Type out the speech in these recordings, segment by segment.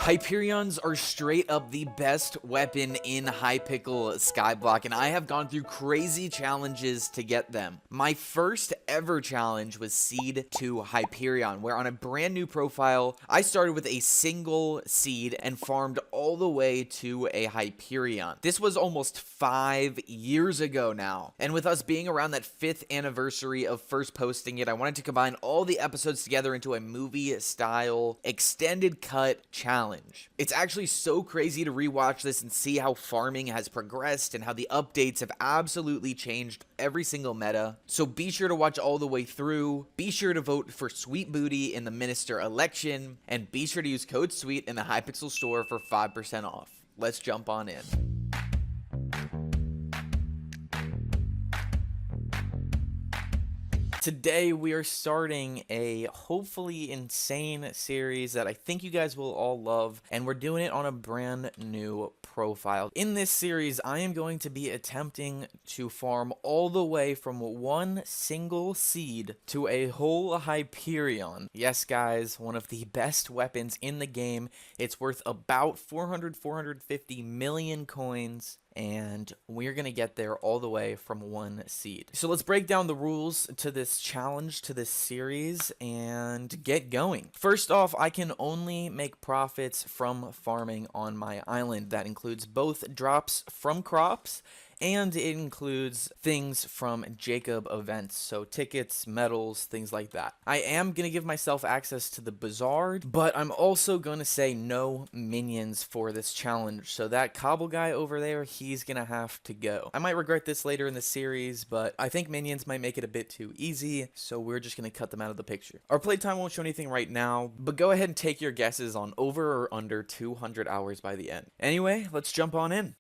Hyperions are straight up the best weapon in Hypixel Skyblock, and I have gone through crazy challenges to get them. My first ever challenge was Seed to Hyperion, where on a brand new profile, I started with a single seed and farmed all the way to a Hyperion. This was almost 5 years ago now, and with us being around that 5th anniversary of first posting it, I wanted to combine all the episodes together into a movie-style extended cut challenge. It's actually so crazy to rewatch this and see how farming has progressed and how the updates have absolutely changed every single meta. So be sure to watch all the way through, be sure to vote for SweetBootiee in the minister election, and be sure to use code SWEET in the Hypixel store for 5% off. Let's jump on in. Today, we are starting a hopefully insane series that I think you guys will all love, and we're doing it on a brand new profile. In this series, I am going to be attempting to farm all the way from one single seed to a whole Hyperion. Yes, guys, one of the best weapons in the game. It's worth about 450 million coins. And we're going to get there all the way from one seed. So let's break down the rules to this challenge, to this series, and get going. First off, I can only make profits from farming on my island. That includes both drops from crops, and it includes things from Jacob events, so tickets, medals, things like that. I am going to give myself access to the bazaar, but I'm also going to say no minions for this challenge, so that cobble guy over there, he's going to have to go. I might regret this later in the series, but I think minions might make it a bit too easy, so we're just going to cut them out of the picture. Our playtime won't show anything right now, but go ahead and take your guesses on over or under 200 hours by the end. Anyway, let's jump on in.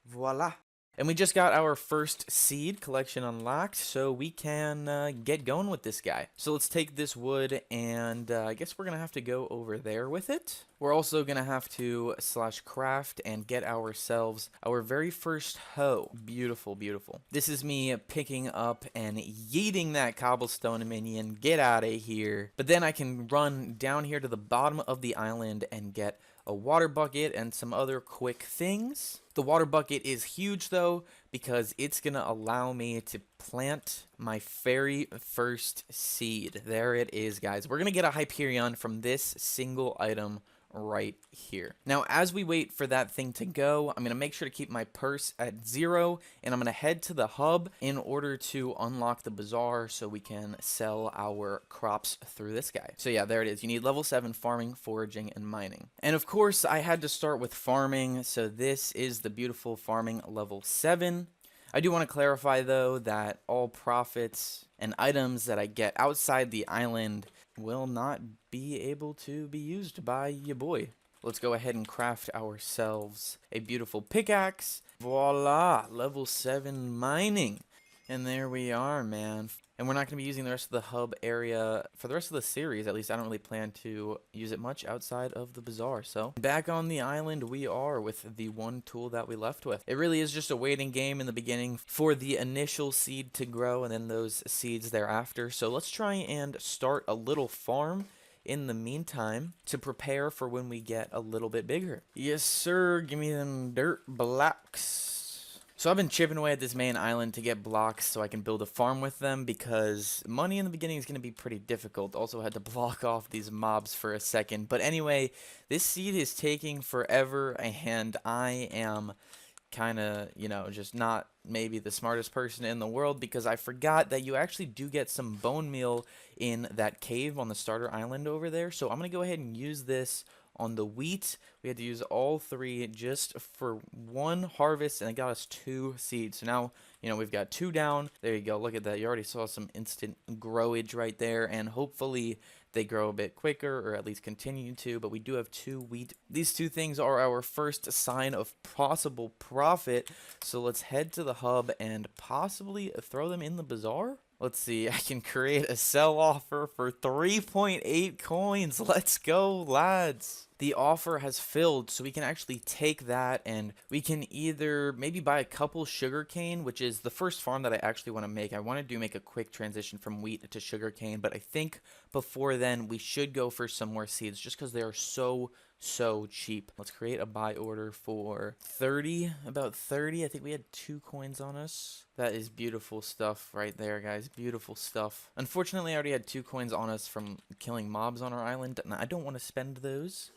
Voila. And we just got our first seed collection unlocked, so we can get going with this guy. So let's take this wood, and I guess we're going to have to go over there with it. We're also going to have to /craft and get ourselves our very first hoe. Beautiful, beautiful. This is me picking up and yeeting that cobblestone minion. Get out of here. But then I can run down here to the bottom of the island and get a water bucket and some other quick things. The water bucket is huge though, because it's going to allow me to plant my very first seed. There it is, guys. We're going to get a Hyperion from this single item right here. Now, as we wait for that thing to go, I'm going to make sure to keep my purse at 0, and I'm going to head to the hub in order to unlock the bazaar so we can sell our crops through this guy. So yeah, there it is. You need level 7 farming, foraging, and mining. And of course, I had to start with farming, so this is the beautiful farming level 7. I do want to clarify, though, that all profits and items that I get outside the island will not be able to be used by your boy. Let's go ahead and craft ourselves a beautiful pickaxe. Voila! Level 7 mining. And there we are, man. And we're not going to be using the rest of the hub area for the rest of the series. At least I don't really plan to use it much outside of the bazaar. So back on the island we are with the one tool that we left with. It really is just a waiting game in the beginning for the initial seed to grow and then those seeds thereafter. So let's try and start a little farm in the meantime to prepare for when we get a little bit bigger. Yes, sir. Give me them dirt blocks. So I've been chipping away at this main island to get blocks so I can build a farm with them, because money in the beginning is going to be pretty difficult. Also had to block off these mobs for a second. But anyway, this seed is taking forever, and I am kind of, you know, just not maybe the smartest person in the world, because I forgot that you actually do get some bone meal in that cave on the starter island over there. So I'm going to go ahead and use this on the wheat. We had to use all 3 just for one harvest, and it got us 2 seeds. So now, you know, we've got 2 down. There you go. Look at that. You already saw some instant growage right there, and hopefully they grow a bit quicker, or at least continue to. But we do have 2 wheat. These 2 things are our first sign of possible profit. So let's head to the hub and possibly throw them in the bazaar. Let's see, I can create a sell offer for 3.8 coins. Let's go, lads. The offer has filled, so we can actually take that and we can either maybe buy a couple sugarcane, which is the first farm that I actually want to make. I want to make a quick transition from wheat to sugarcane, but I think before then we should go for some more seeds just because they are so so cheap. Let's create a buy order for 30, about 30. I think we had 2 coins on us. That is beautiful stuff right there, guys. Beautiful stuff. Unfortunately, I already had 2 coins on us from killing mobs on our island, and I don't want to spend those.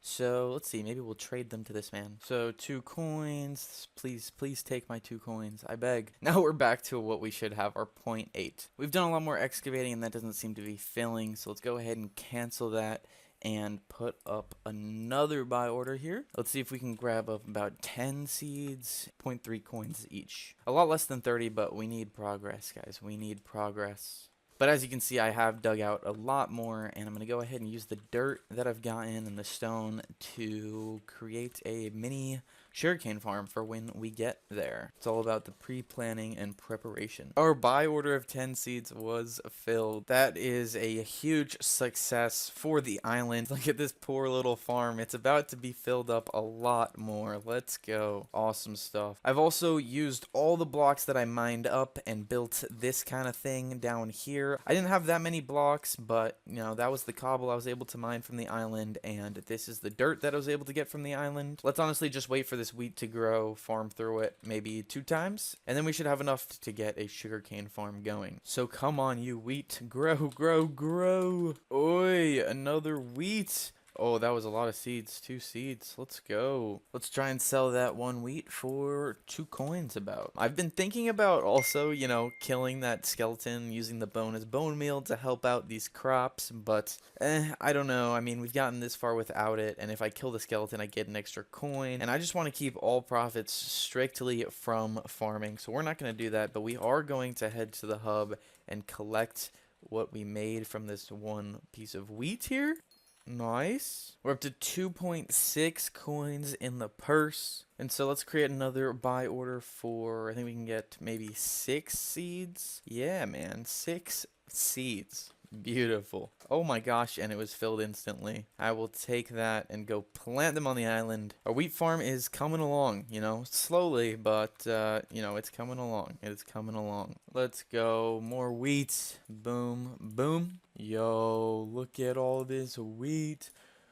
So let's see, maybe we'll trade them to this man. So 2 coins, please take my 2 coins, I beg. Now we're back to what we should have, our 0.8. We've done a lot more excavating and that doesn't seem to be filling, so let's go ahead and cancel that and put up another buy order here. Let's see if we can grab up about 10 seeds, 0.3 coins each. A lot less than 30, but we need progress, guys. We need progress. But as you can see, I have dug out a lot more, and I'm going to go ahead and use the dirt that I've gotten and the stone to create a mini sugarcane farm for when we get there. It's all about the pre-planning and preparation. Our buy order of 10 seeds was filled. That is a huge success for the island. Look at this poor little farm. It's about to be filled up a lot more. Let's go. Awesome stuff. I've also used all the blocks that I mined up and built this kind of thing down here. I didn't have that many blocks, but you know, that was the cobble I was able to mine from the island, and this is the dirt that I was able to get from the island. Let's honestly just wait for this wheat to grow, farm through it maybe 2 times, and then we should have enough to get a sugarcane farm going. So come on, you wheat, grow, grow, grow. Oi, another wheat. Oh, that was a lot of seeds. 2 seeds. Let's go. Let's try and sell that 1 wheat for 2 coins about. I've been thinking about also, you know, killing that skeleton, using the bone as bone meal to help out these crops, but I don't know. I mean, we've gotten this far without it, and if I kill the skeleton, I get an extra coin, and I just want to keep all profits strictly from farming, so we're not going to do that, but we are going to head to the hub and collect what we made from this 1 piece of wheat here. Nice. We're up to 2.6 coins in the purse. And so let's create another buy order for, I think we can get maybe 6 seeds. Yeah, man, 6 seeds. Beautiful. Oh my gosh, and it was filled instantly. I will take that and go plant them on the island. Our wheat farm is coming along, you know, slowly, but, you know, it's coming along. It's coming along. Let's go. More wheat. Boom, boom. Yo, look at all this wheat.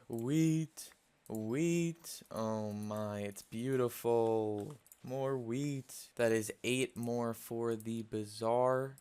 Wheat. Wheat. Oh my, it's beautiful. More wheat. That is 8 more for the bazaar.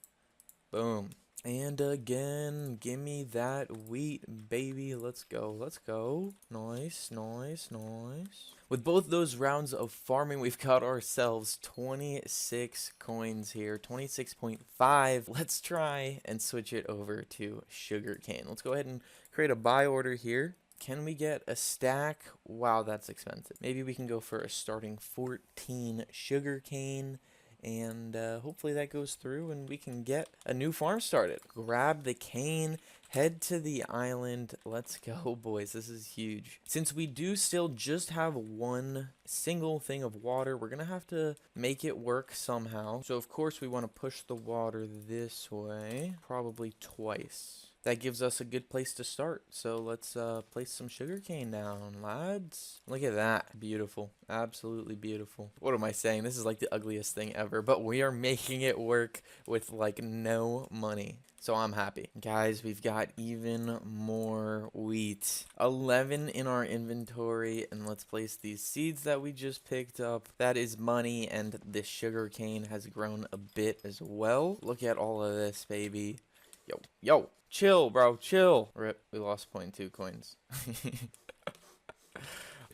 Boom. And again, give me that wheat, baby. Let's go. Let's go. Nice, nice, nice. With both those rounds of farming, we've got ourselves 26 coins here. 26.5. Let's try and switch it over to sugarcane. Let's go ahead and create a buy order here. Can we get a stack? Wow, that's expensive. Maybe we can go for a starting 14 sugarcane. And hopefully that goes through and we can get a new farm started. Grab the cane, head to the island. Let's go, boys. This is huge. Since we do still just have 1 single thing of water, we're gonna have to make it work somehow. So of course we want to push the water this way, probably twice. That gives us a good place to start. So let's place some sugarcane down, lads. Look at that. Beautiful. Absolutely beautiful. What am I saying? This is like the ugliest thing ever, but we are making it work with like no money. So I'm happy. Guys, we've got even more wheat. 11 in our inventory, and let's place these seeds that we just picked up. That is money, and this sugarcane has grown a bit as well. Look at all of this, baby. Yo, yo. Chill, bro, chill. Rip, we lost 0.2 coins.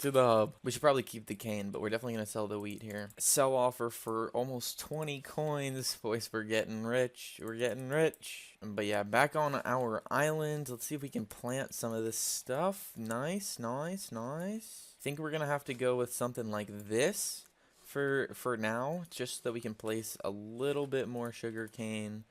To the hub. We should probably keep the cane, but we're definitely going to sell the wheat here. Sell offer for almost 20 coins. Boys, we're getting rich. We're getting rich. But yeah, back on our island. Let's see if we can plant some of this stuff. Nice, nice, nice. I think we're going to have to go with something like this for now, just so that we can place a little bit more sugarcane.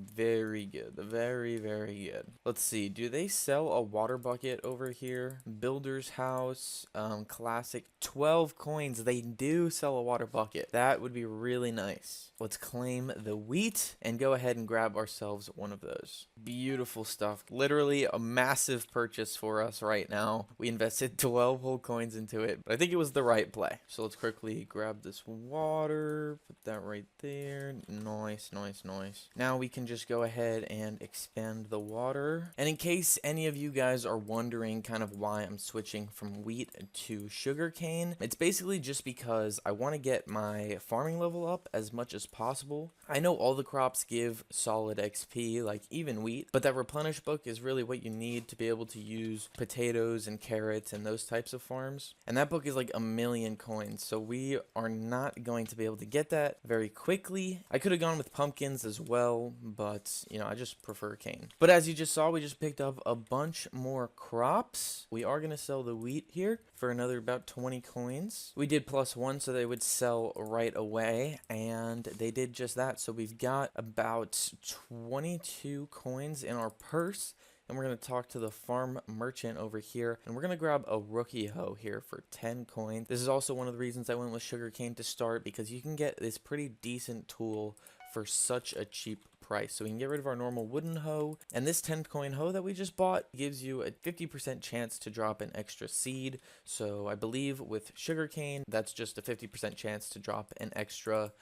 Very good. Very, very good. Let's see. Do they sell a water bucket over here? Builder's house. Classic. 12 coins. They do sell a water bucket. That would be really nice. Let's claim the wheat and go ahead and grab ourselves one of those. Beautiful stuff. Literally a massive purchase for us right now. We invested 12 whole coins into it, but I think it was the right play. So let's quickly grab this water. Put that right there. Nice, nice, nice. Now we can just go ahead and expand the water. And in case any of you guys are wondering kind of why I'm switching from wheat to sugarcane, it's basically just because I want to get my farming level up as much as possible. I know all the crops give solid XP, like even wheat, but that replenish book is really what you need to be able to use potatoes and carrots and those types of farms. And that book is like 1,000,000 coins, so we are not going to be able to get that very quickly. I could have gone with pumpkins as well, but you know, I just prefer cane. But as you just saw, we just picked up a bunch more crops. We are going to sell the wheat here for another about 20 coins. We did +1 so they would sell right away, and they did just that. So we've got about 22 coins in our purse. And we're going to talk to the farm merchant over here, and we're going to grab a rookie hoe here for 10 coins. This is also one of the reasons I went with sugarcane to start, because you can get this pretty decent tool for such a cheap price. So we can get rid of our normal wooden hoe, and this 10 coin hoe that we just bought gives you a 50% chance to drop an extra seed. So I believe with sugarcane, that's just a 50% chance to drop an extra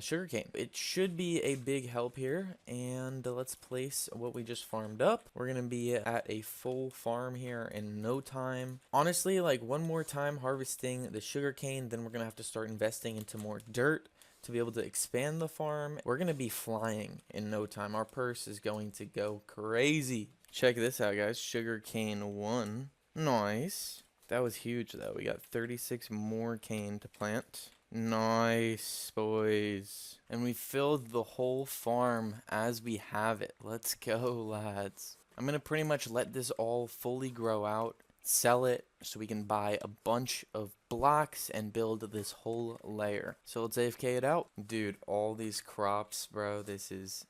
sugarcane. It should be a big help here, and let's place what we just farmed up. We're gonna be at a full farm here in no time. Honestly, like one more time harvesting the sugarcane, then we're gonna have to start investing into more dirt to be able to expand the farm. We're gonna be flying in no time. Our purse is going to go crazy. Check this out, guys. Sugarcane 1. Nice. That was huge though. We got 36 more cane to plant. Nice, boys. And we filled the whole farm as we have it. Let's go, lads. I'm gonna pretty much let this all fully grow out, sell it so we can buy a bunch of blocks and build this whole layer. So let's AFK it out. Dude, all these crops, bro, this is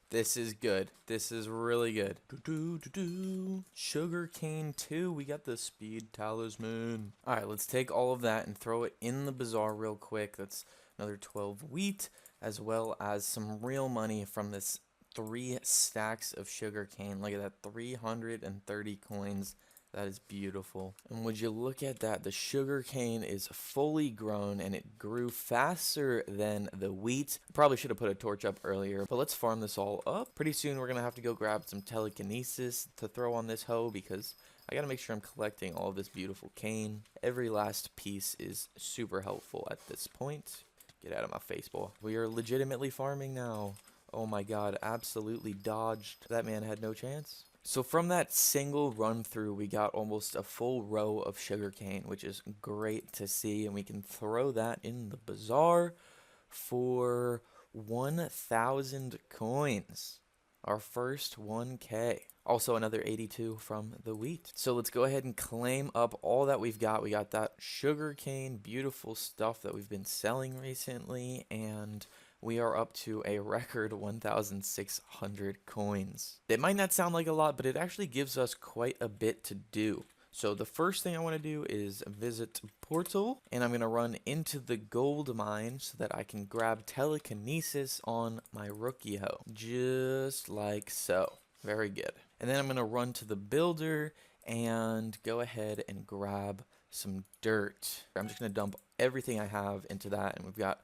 good. This is really good. Sugarcane 2, we got the speed talisman. All right, let's take all of that and throw it in the bazaar real quick. That's another 12 wheat, as well as some real money from this 3 stacks of sugarcane. Look at that, 330 coins. That is beautiful. And would you look at that? The sugarcane is fully grown and it grew faster than the wheat. Probably should have put a torch up earlier, but let's farm this all up. Pretty soon we're gonna have to go grab some telekinesis to throw on this hoe, because I gotta make sure I'm collecting all of this beautiful cane. Every last piece is super helpful at this point. Get out of my face, boy. We are legitimately farming now. Oh my god, absolutely dodged. That man had no chance. So from that single run through, we got almost a full row of sugarcane, which is great to see, and we can throw that in the bazaar for 1,000 coins. Our first 1K. Also another 82 from the wheat. So let's go ahead and claim up all that we've got. We got that sugarcane, beautiful stuff that we've been selling recently, and we are up to a record 1,600 coins. It might not sound like a lot, but it actually gives us quite a bit to do. So the first thing I want to do is visit Portal, and I'm going to run into the gold mine so that I can grab telekinesis on my rookie hoe. Just like so. Very good. And then I'm going to run to the builder and go ahead and grab some dirt. I'm just going to dump everything I have into that, and we've got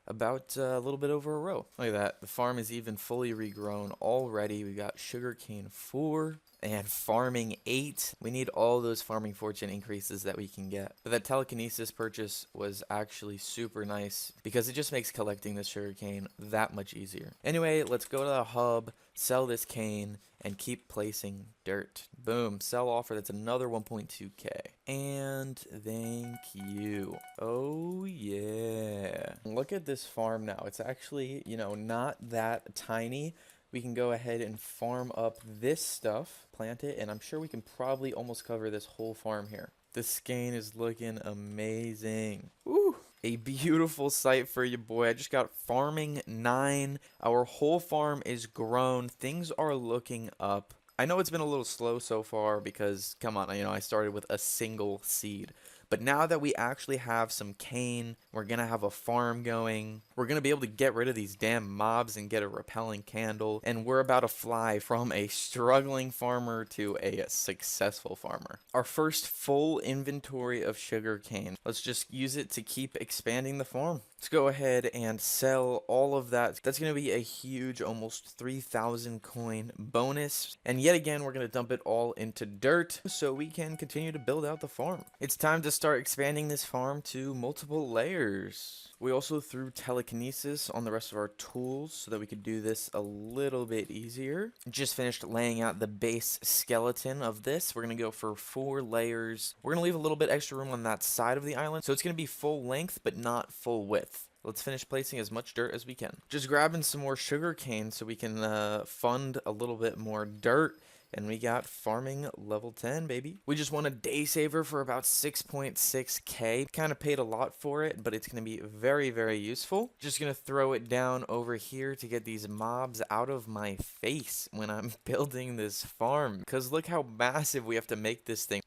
about a little bit over a row. Look at that. The farm is even fully regrown already. We got sugarcane 4 and farming 8. We need all those farming fortune increases that we can get. But that telekinesis purchase was actually super nice because it just makes collecting this sugarcane that much easier. Anyway, let's go to the hub, sell this cane, and keep placing dirt. Boom, sell offer. That's another 1.2k. And thank you. Oh yeah. Look at this farm now. It's actually, you know, not that tiny. We can go ahead and farm up this stuff, plant it, and I'm sure we can probably almost cover this whole farm here. This skein is looking amazing. Woo! A beautiful sight for you, boy. I just got farming 9. Our whole farm is grown. Things are looking up. I know it's been a little slow so far because, come on, you know, I started with a single seed. But now that we actually have some cane, we're going to have a farm going. We're going to be able to get rid of these damn mobs and get a repelling candle. And we're about to fly from a struggling farmer to a successful farmer. Our first full inventory of sugar cane. Let's just use it to keep expanding the farm. Let's go ahead and sell all of that. That's going to be a huge, almost 3,000 coin bonus. And yet again, we're going to dump it all into dirt so we can continue to build out the farm. It's time to start expanding this farm to multiple layers. We also threw telekinesis on the rest of our tools so that we could do this a little bit easier. Just finished laying out the base skeleton of this. We're going to go for 4 layers. We're going to leave a little bit extra room on that side of the island. So it's going to be full length, but not full width. Let's finish placing as much dirt as we can. Just grabbing some more sugar cane so we can fund a little bit more dirt. And we got farming level 10, baby. We just won a day saver for about 6.6k. Kind of paid a lot for it, but it's going to be very, very useful. Just going to throw it down over here to get these mobs out of my face when I'm building this farm. Because look how massive we have to make this thing.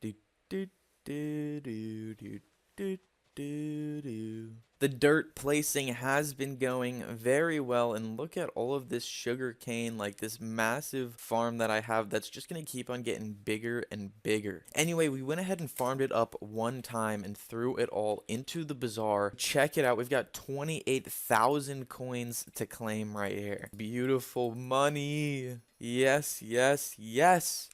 The dirt placing has been going very well, and look at all of this sugar cane, like this massive farm that I have that's just going to keep on getting bigger and bigger. Anyway, we went ahead and farmed it up one time and threw it all into the bazaar. Check it out. We've got 28,000 coins to claim right here. Beautiful money. Yes, yes, yes.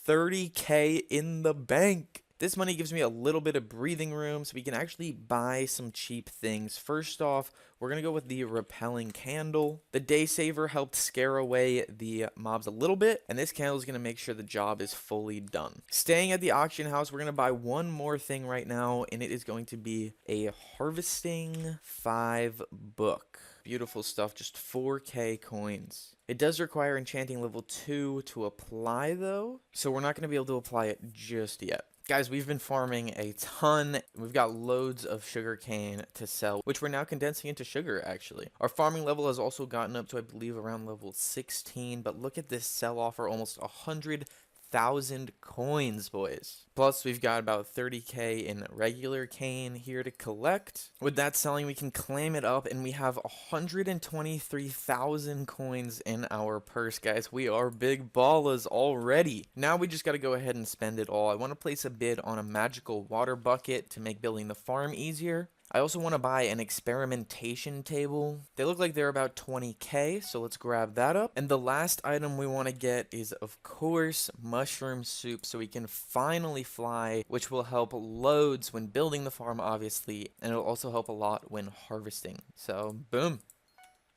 30k in the bank. This money gives me a little bit of breathing room so we can actually buy some cheap things. First off, we're going to go with the repelling candle. The day saver helped scare away the mobs a little bit, and this candle is going to make sure the job is fully done. Staying at the auction house, we're going to buy one more thing right now, and it is going to be a harvesting 5 book. Beautiful stuff, just 4k coins. It does require enchanting level 2 to apply though, so we're not going to be able to apply it just yet. Guys, we've been farming a ton. We've got loads of sugar cane to sell, which we're now condensing into sugar, actually. Our farming level has also gotten up to, I believe, around level 16, but look at this sell offer, almost 100,000 coins, boys. Plus, we've got about 30k in regular cane here to collect. With that selling, we can claim it up, and we have 123,000 coins in our purse, guys. We are big ballers already. Now we just got to go ahead and spend it all. I want to place a bid on a magical water bucket to make building the farm easier. I also want to buy an experimentation table. They look like they're about 20k, so let's grab that up. And the last item we want to get is, of course, mushroom soup, so we can finally fly, which will help loads when building the farm, obviously, and it'll also help a lot when harvesting. So, boom.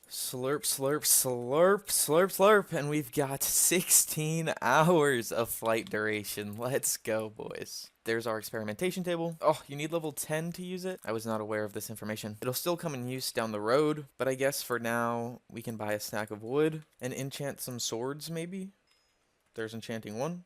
Slurp, slurp, slurp, slurp, slurp, and we've got 16 hours of flight duration. Let's go, boys. There's our experimentation table. Oh, you need level 10 to use it? I was not aware of this information. It'll still come in use down the road, but I guess for now, we can buy a stack of wood and enchant some swords, maybe? There's enchanting 1.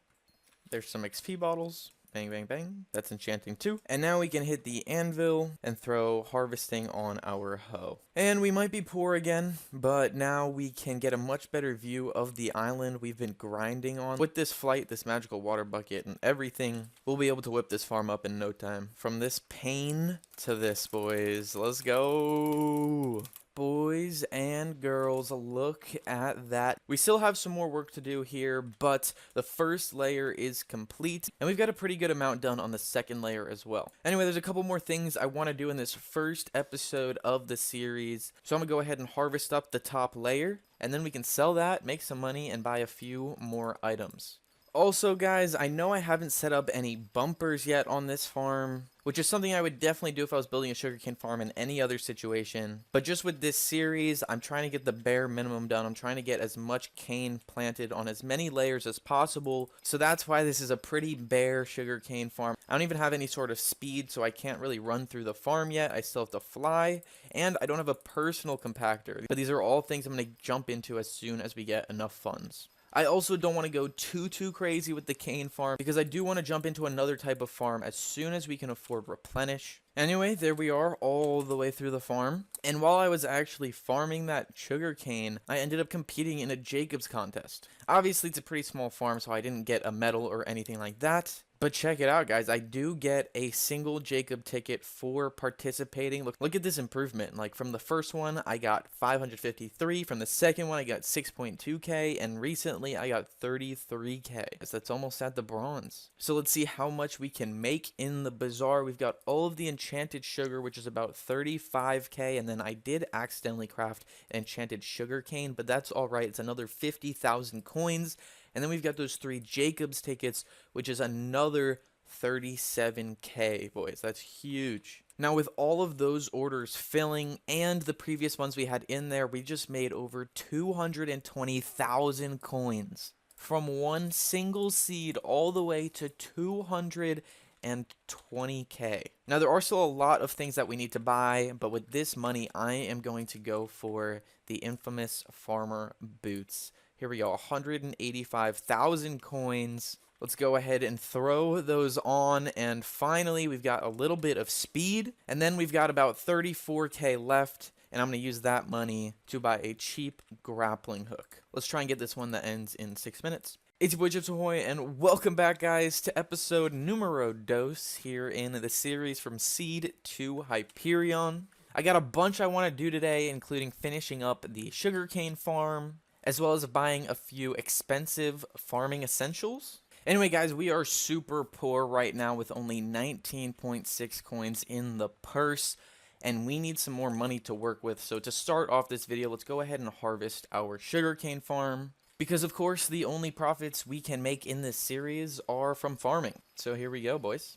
There's some XP bottles. Bang, bang, bang. That's enchanting 2. And now we can hit the anvil and throw harvesting on our hoe. And we might be poor again, but now we can get a much better view of the island we've been grinding on. With this flight, this magical water bucket, and everything, we'll be able to whip this farm up in no time. From this pain to this, boys. Let's go. Boys and girls, look at that. We still have some more work to do here, but the first layer is complete, and we've got a pretty good amount done on the second layer as well. Anyway, there's a couple more things I want to do in this first episode of the series, so I'm gonna go ahead and harvest up the top layer, and then we can sell that, make some money, and buy a few more items. Also, guys, I know I haven't set up any bumpers yet on this farm, which is something I would definitely do if I was building a sugarcane farm in any other situation. But just with this series, I'm trying to get the bare minimum done. I'm trying to get as much cane planted on as many layers as possible. So that's why this is a pretty bare sugarcane farm. I don't even have any sort of speed, so I can't really run through the farm yet. I still have to fly, and I don't have a personal compactor. But these are all things I'm going to jump into as soon as we get enough funds. I also don't want to go too crazy with the cane farm because I do want to jump into another type of farm as soon as we can afford replenish. Anyway, there we are all the way through the farm. And while I was actually farming that sugar cane, I ended up competing in a Jacob's contest. Obviously, it's a pretty small farm, so I didn't get a medal or anything like that. But check it out, guys. I do get a single Jacob ticket for participating. Look at this improvement. Like from the first one, I got 553. From the second one, I got 6.2k. And recently, I got 33k. So that's almost at the bronze. So let's see how much we can make in the bazaar. We've got all of the enchanted sugar, which is about 35k. And then I did accidentally craft an enchanted sugar cane, but that's all right. It's another 50,000 coins. And then we've got those 3 Jacobs tickets, which is another 37k, boys. That's huge. Now, with all of those orders filling and the previous ones we had in there, we just made over 220,000 coins. From one single seed all the way to 220k. Now, there are still a lot of things that we need to buy, but with this money, I am going to go for the infamous farmer boots. Here we go, 185,000 coins. Let's go ahead and throw those on, and finally we've got a little bit of speed, and then we've got about 34k left, and I'm going to use that money to buy a cheap grappling hook. Let's try and get this one that ends in 6 minutes. It's your boy Chips Ahoy, and welcome back, guys, to episode numero dos here in the series from Seed to Hyperion. I got a bunch I want to do today, including finishing up the sugarcane farm, as well as buying a few expensive farming essentials. Anyway, guys, we are super poor right now with only 19.6 coins in the purse, and we need some more money to work with. So to start off this video, let's go ahead and harvest our sugarcane farm, because of course the only profits we can make in this series are from farming. So here we go, boys.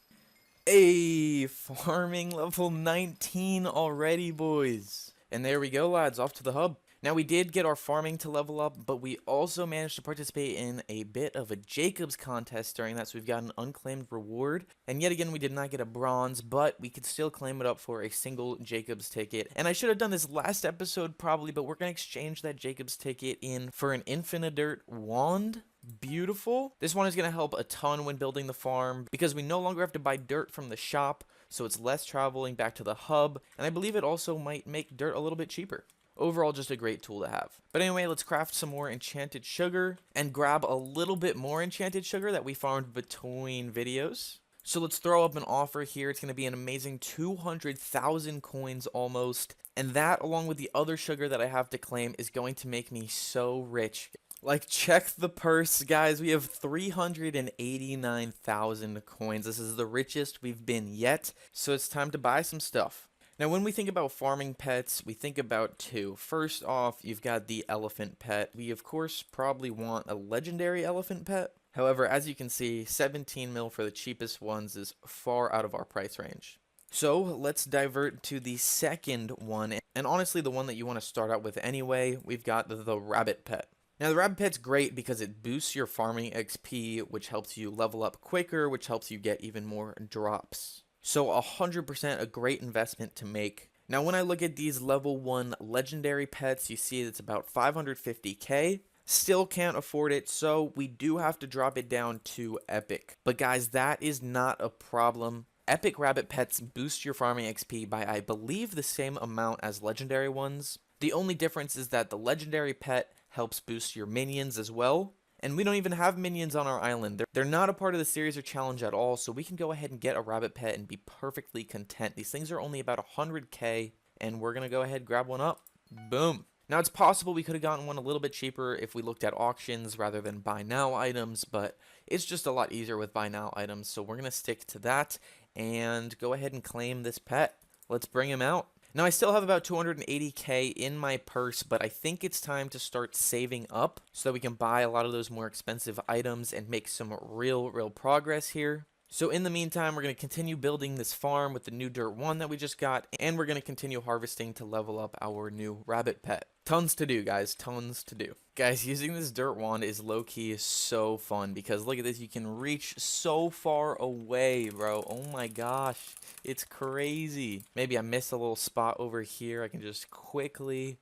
Hey, farming level 19 already, boys. And there we go, lads, off to the hub. Now, we did get our farming to level up, but we also managed to participate in a bit of a Jacobs contest during that, so we've got an unclaimed reward. And yet again, we did not get a bronze, but we could still claim it up for a single Jacobs ticket. And I should have done this last episode probably, but we're going to exchange that Jacobs ticket in for an infinite dirt wand. Beautiful. This one is going to help a ton when building the farm, because we no longer have to buy dirt from the shop, so it's less traveling back to the hub. And I believe it also might make dirt a little bit cheaper. Overall, just a great tool to have. But anyway, let's craft some more enchanted sugar and grab a little bit more enchanted sugar that we farmed between videos. So let's throw up an offer here. It's going to be an amazing 200,000 coins almost. And that, along with the other sugar that I have to claim, is going to make me so rich. Like, check the purse, guys. We have 389,000 coins. This is the richest we've been yet. So it's time to buy some stuff. Now, when we think about farming pets, we think about two. First off, you've got the elephant pet. We, of course, probably want a legendary elephant pet. However, as you can see, 17 mil for the cheapest ones is far out of our price range. So let's divert to the second one. And honestly, the one that you want to start out with anyway, we've got the rabbit pet. Now, the rabbit pet's great because it boosts your farming XP, which helps you level up quicker, which helps you get even more drops. So 100% a great investment to make. Now, when I look at these level 1 legendary pets, you see it's about 550k. Still can't afford it, so we do have to drop it down to epic. But guys, that is not a problem. Epic rabbit pets boost your farming XP by, I believe, the same amount as legendary ones. The only difference is that the legendary pet helps boost your minions as well. And we don't even have minions on our island. They're not a part of the series or challenge at all, so we can go ahead and get a rabbit pet and be perfectly content. These things are only about 100k, and we're going to go ahead and grab one up. Boom. Now, it's possible we could have gotten one a little bit cheaper if we looked at auctions rather than buy now items, but it's just a lot easier with buy now items, so we're going to stick to that and go ahead and claim this pet. Let's bring him out. Now, I still have about 280k in my purse, but I think it's time to start saving up so that we can buy a lot of those more expensive items and make some real progress here. So in the meantime, we're going to continue building this farm with the new dirt one that we just got, and we're going to continue harvesting to level up our new rabbit pet. Tons to do, guys, tons to do. Guys, using this dirt wand is low-key so fun because look at this, you can reach so far away, bro. Oh my gosh, it's crazy. Maybe I missed a little spot over here. I can just quickly,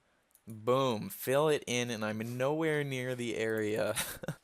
boom, fill it in, and I'm nowhere near the area.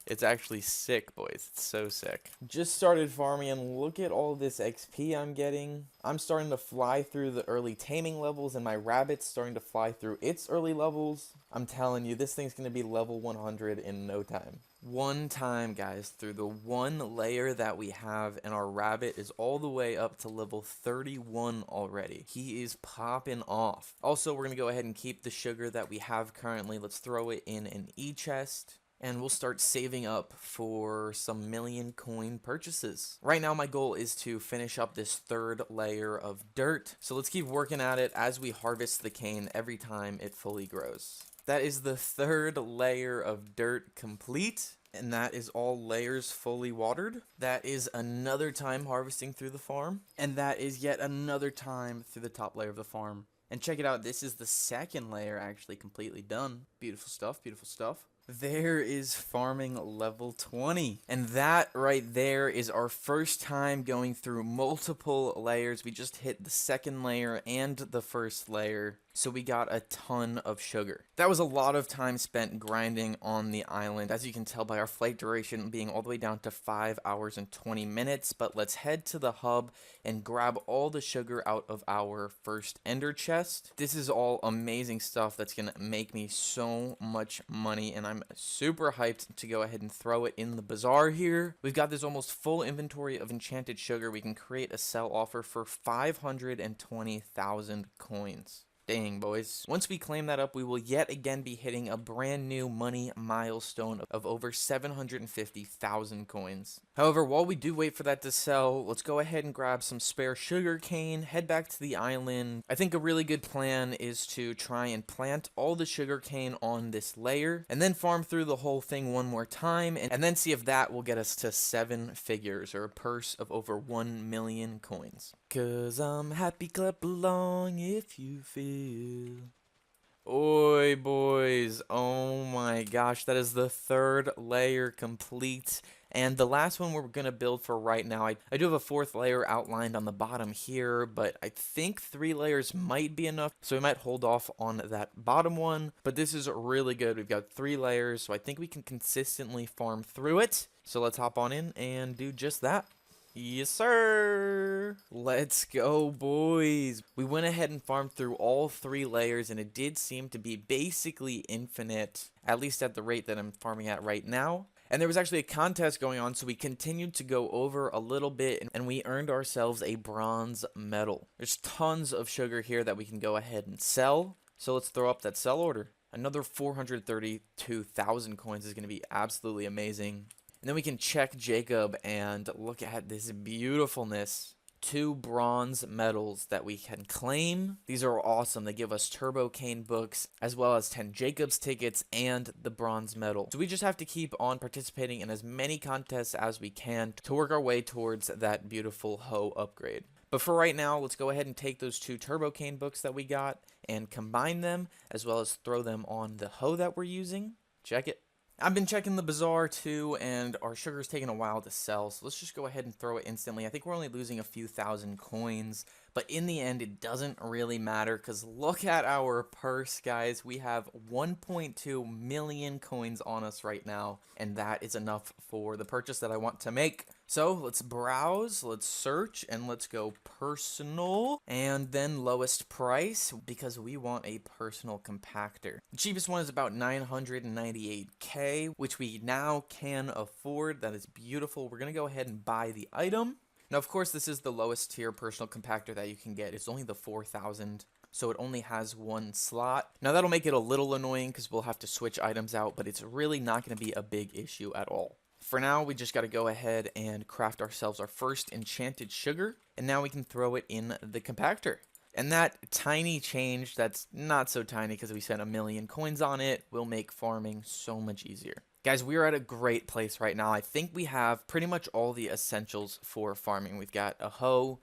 It's actually sick, boys. It's so sick. Just started farming and look at all this XP I'm getting. I'm starting to fly through the early taming levels and my rabbit's starting to fly through its early levels. I'm telling you, this thing's going to be level 100 in no time. One time, guys, through the one layer that we have, and our rabbit is all the way up to level 31 already. He is popping off. Also, we're going to go ahead and keep the sugar that we have currently. Let's throw it in an e-chest. And we'll start saving up for some million coin purchases. Right now, my goal is to finish up this third layer of dirt. So let's keep working at it as we harvest the cane every time it fully grows. That is the third layer of dirt complete. And that is all layers fully watered. That is another time harvesting through the farm. And that is yet another time through the top layer of the farm. And check it out, this is the second layer actually completely done. Beautiful stuff, beautiful stuff. There is farming level 20. And that right there is our first time going through multiple layers. We just hit the second layer and the first layer. So we got a ton of sugar. That was a lot of time spent grinding on the island, as you can tell by our flight duration being all the way down to 5 hours and 20 minutes. But let's head to the hub and grab all the sugar out of our first ender chest. This is all amazing stuff that's gonna make me so much money, and I'm super hyped to go ahead and throw it in the bazaar here. We've got this almost full inventory of enchanted sugar. We can create a sell offer for 520,000 coins. Dang, boys. Once we claim that up, we will yet again be hitting a brand new money milestone of over 750,000 coins. However, while we do wait for that to sell, let's go ahead and grab some spare sugar cane, head back to the island. I think a really good plan is to try and plant all the sugar cane on this layer, and then farm through the whole thing one more time, and then see if that will get us to 7 figures, or a purse of over 1 million coins. 'Cause I'm happy, clap along if you feel. Oi, boys. Oh my gosh, that is the third layer complete. And the last one we're going to build for right now, I do have a fourth layer outlined on the bottom here, but I think 3 layers might be enough, so we might hold off on that bottom one. But this is really good. We've got 3 layers, so I think we can consistently farm through it. So let's hop on in and do just that. Yes, sir. Let's go, boys. We went ahead and farmed through all 3 layers, and it did seem to be basically infinite, at least at the rate that I'm farming at right now. And there was actually a contest going on, so we continued to go over a little bit, and we earned ourselves a bronze medal. There's tons of sugar here that we can go ahead and sell, so let's throw up that sell order. Another 432,000 coins is going to be absolutely amazing. And then we can check Jacob and look at this beautifulness. 2 bronze medals that we can claim. These are awesome. They give us turbo cane books, as well as 10 Jacob's tickets and the bronze medal. So we just have to keep on participating in as many contests as we can to work our way towards that beautiful hoe upgrade. But for right now, let's go ahead and take those 2 turbo cane books that we got and combine them, as well as throw them on the hoe that we're using. Check it. I've been checking the bazaar too, and our sugar's taking a while to sell, so let's just go ahead and throw it instantly. I think we're only losing a few thousand coins, but in the end, it doesn't really matter, because look at our purse, guys. We have 1.2 million coins on us right now, and that is enough for the purchase that I want to make. So let's browse, let's search, and let's go personal, and then lowest price, because we want a personal compactor. The cheapest one is about 998k, which we now can afford. That is beautiful. We're going to go ahead and buy the item. Now, of course, this is the lowest tier personal compactor that you can get. It's only the 4,000. So it only has 1 slot. Now that'll make it a little annoying because we'll have to switch items out, but it's really not going to be a big issue at all. For now, we just got to go ahead and craft ourselves our first enchanted sugar, and now we can throw it in the compactor. And that tiny change, that's not so tiny because we spent 1 million coins on it, will make farming so much easier. Guys, we are at a great place right now. I think we have pretty much all the essentials for farming. We've got a hoe.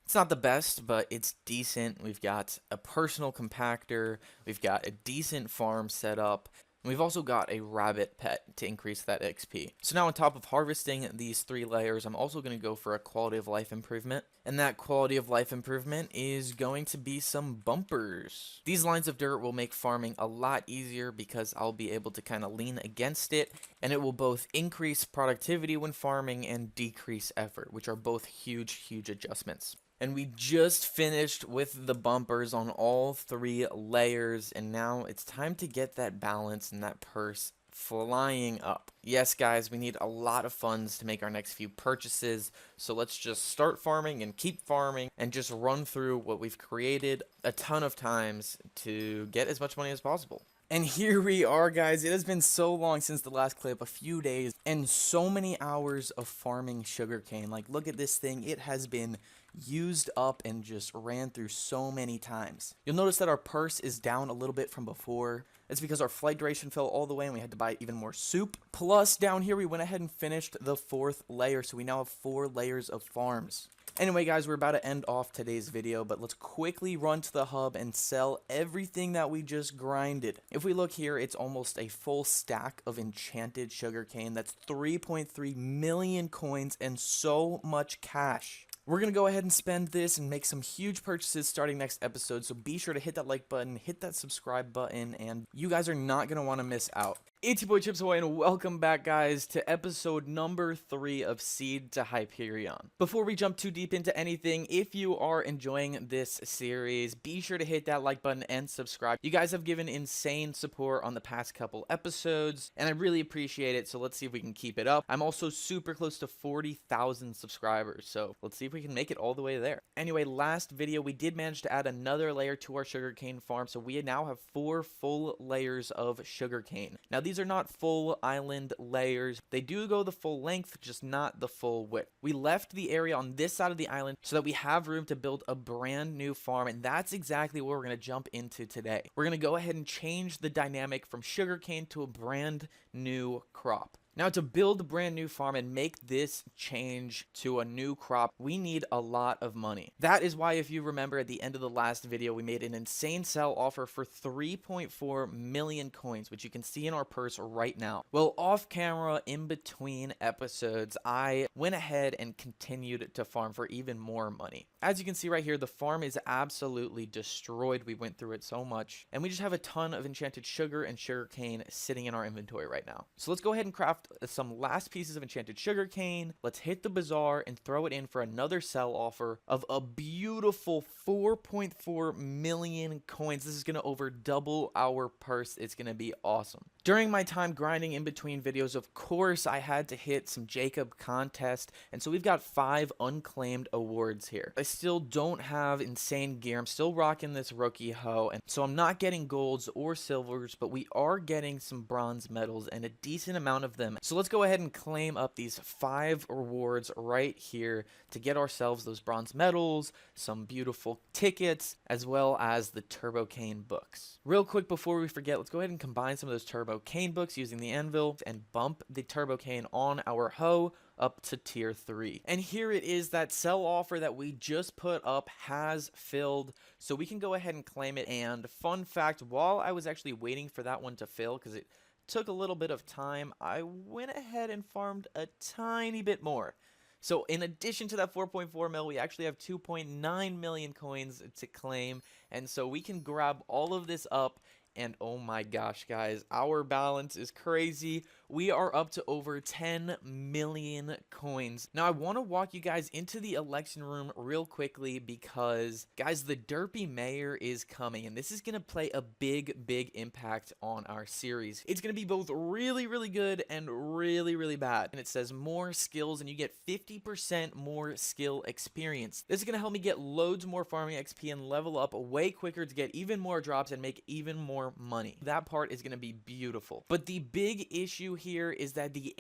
It's not the best, but it's decent. We've got a personal compactor. We've got a decent farm set up. And we've also got a rabbit pet to increase that XP. So now on top of harvesting these 3 layers, I'm also going to go for a quality of life improvement. And that quality of life improvement is going to be some bumpers. These lines of dirt will make farming a lot easier because I'll be able to kind of lean against it, and it will both increase productivity when farming and decrease effort, which are both huge adjustments. And we just finished with the bumpers on all 3 layers, and now it's time to get that balance and that purse flying up. Yes, guys, we need a lot of funds to make our next few purchases, so let's just start farming and keep farming and just run through what we've created a ton of times to get as much money as possible. And here we are, guys. It has been so long since the last clip, a few days, and so many hours of farming sugarcane. Like, look at this thing. It has been used up and just ran through so many times. You'll notice that our purse is down a little bit from before. It's because our flight duration fell all the way and we had to buy even more soup. Plus, down here, we went ahead and finished the 4th layer, so we now have 4 layers of farms. Anyway, guys, we're about to end off today's video, but let's quickly run to the hub and sell everything that we just grinded. If we look here, it's almost a full stack of enchanted sugarcane. That's 3.3 million coins and so much cash. We're going to go ahead and spend this and make some huge purchases starting next episode, so be sure to hit that like button, hit that subscribe button, and you guys are not going to want to miss out. It's your boy Chips Ahoy, and welcome back, guys, to episode number 3 of Seed to Hyperion. Before we jump too deep into anything, if you are enjoying this series, be sure to hit that like button and subscribe. You guys have given insane support on the past couple episodes, and I really appreciate it, so let's see if we can keep it up. I'm also super close to 40,000 subscribers, so let's see if we can make it all the way there. Anyway, last video, we did manage to add another layer to our sugarcane farm, so we now have 4 full layers of sugarcane. Now, these are not full island layers. They do go the full length, just not the full width. We left the area on this side of the island so that we have room to build a brand new farm, and that's exactly what we're going to jump into today. We're going to go ahead and change the dynamic from sugarcane to a brand new crop. Now, to build a brand new farm and make this change to a new crop, we need a lot of money. That is why, if you remember, at the end of the last video, we made an insane sell offer for 3.4 million coins, which you can see in our purse right now. Well, off camera, in between episodes, I went ahead and continued to farm for even more money. As you can see right here, the farm is absolutely destroyed. We went through it so much, and we just have a ton of enchanted sugar and sugarcane sitting in our inventory right now. So let's go ahead and craft some last pieces of enchanted sugarcane. Let's hit the bazaar and throw it in for another sell offer of a beautiful 4.4 million coins. This is going to over double our purse. It's going to be awesome. During my time grinding in between videos, of course, I had to hit some Jacob contest, and so we've got 5 unclaimed awards here. I still don't have insane gear. I'm still rocking this rookie hoe, and so I'm not getting golds or silvers, but we are getting some bronze medals and a decent amount of them. So let's go ahead and claim up these 5 rewards right here to get ourselves those bronze medals, some beautiful tickets, as well as the turbo cane books. Real quick before we forget, let's go ahead and combine some of those turbo cane books using the anvil and bump the turbo cane on our hoe up to tier 3. And here it is. That sell offer that we just put up has filled, so we can go ahead and claim it. And fun fact, while I was actually waiting for that one to fill, because it took a little bit of time, I went ahead and farmed a tiny bit more. So in addition to that 4.4 mil, we actually have 2.9 million coins to claim, and so we can grab all of this up. And oh my gosh, guys, our balance is crazy. We are up to over 10 million coins. Now, I want to walk you guys into the election room real quickly because, guys, the derpy mayor is coming, and this is going to play a big impact on our series. It's going to be both really good and really bad. And it says more skills, and you get 50% more skill experience. This is going to help me get loads more farming XP and level up way quicker to get even more drops and make even more money. That part is going to be beautiful. But the big issue here is that the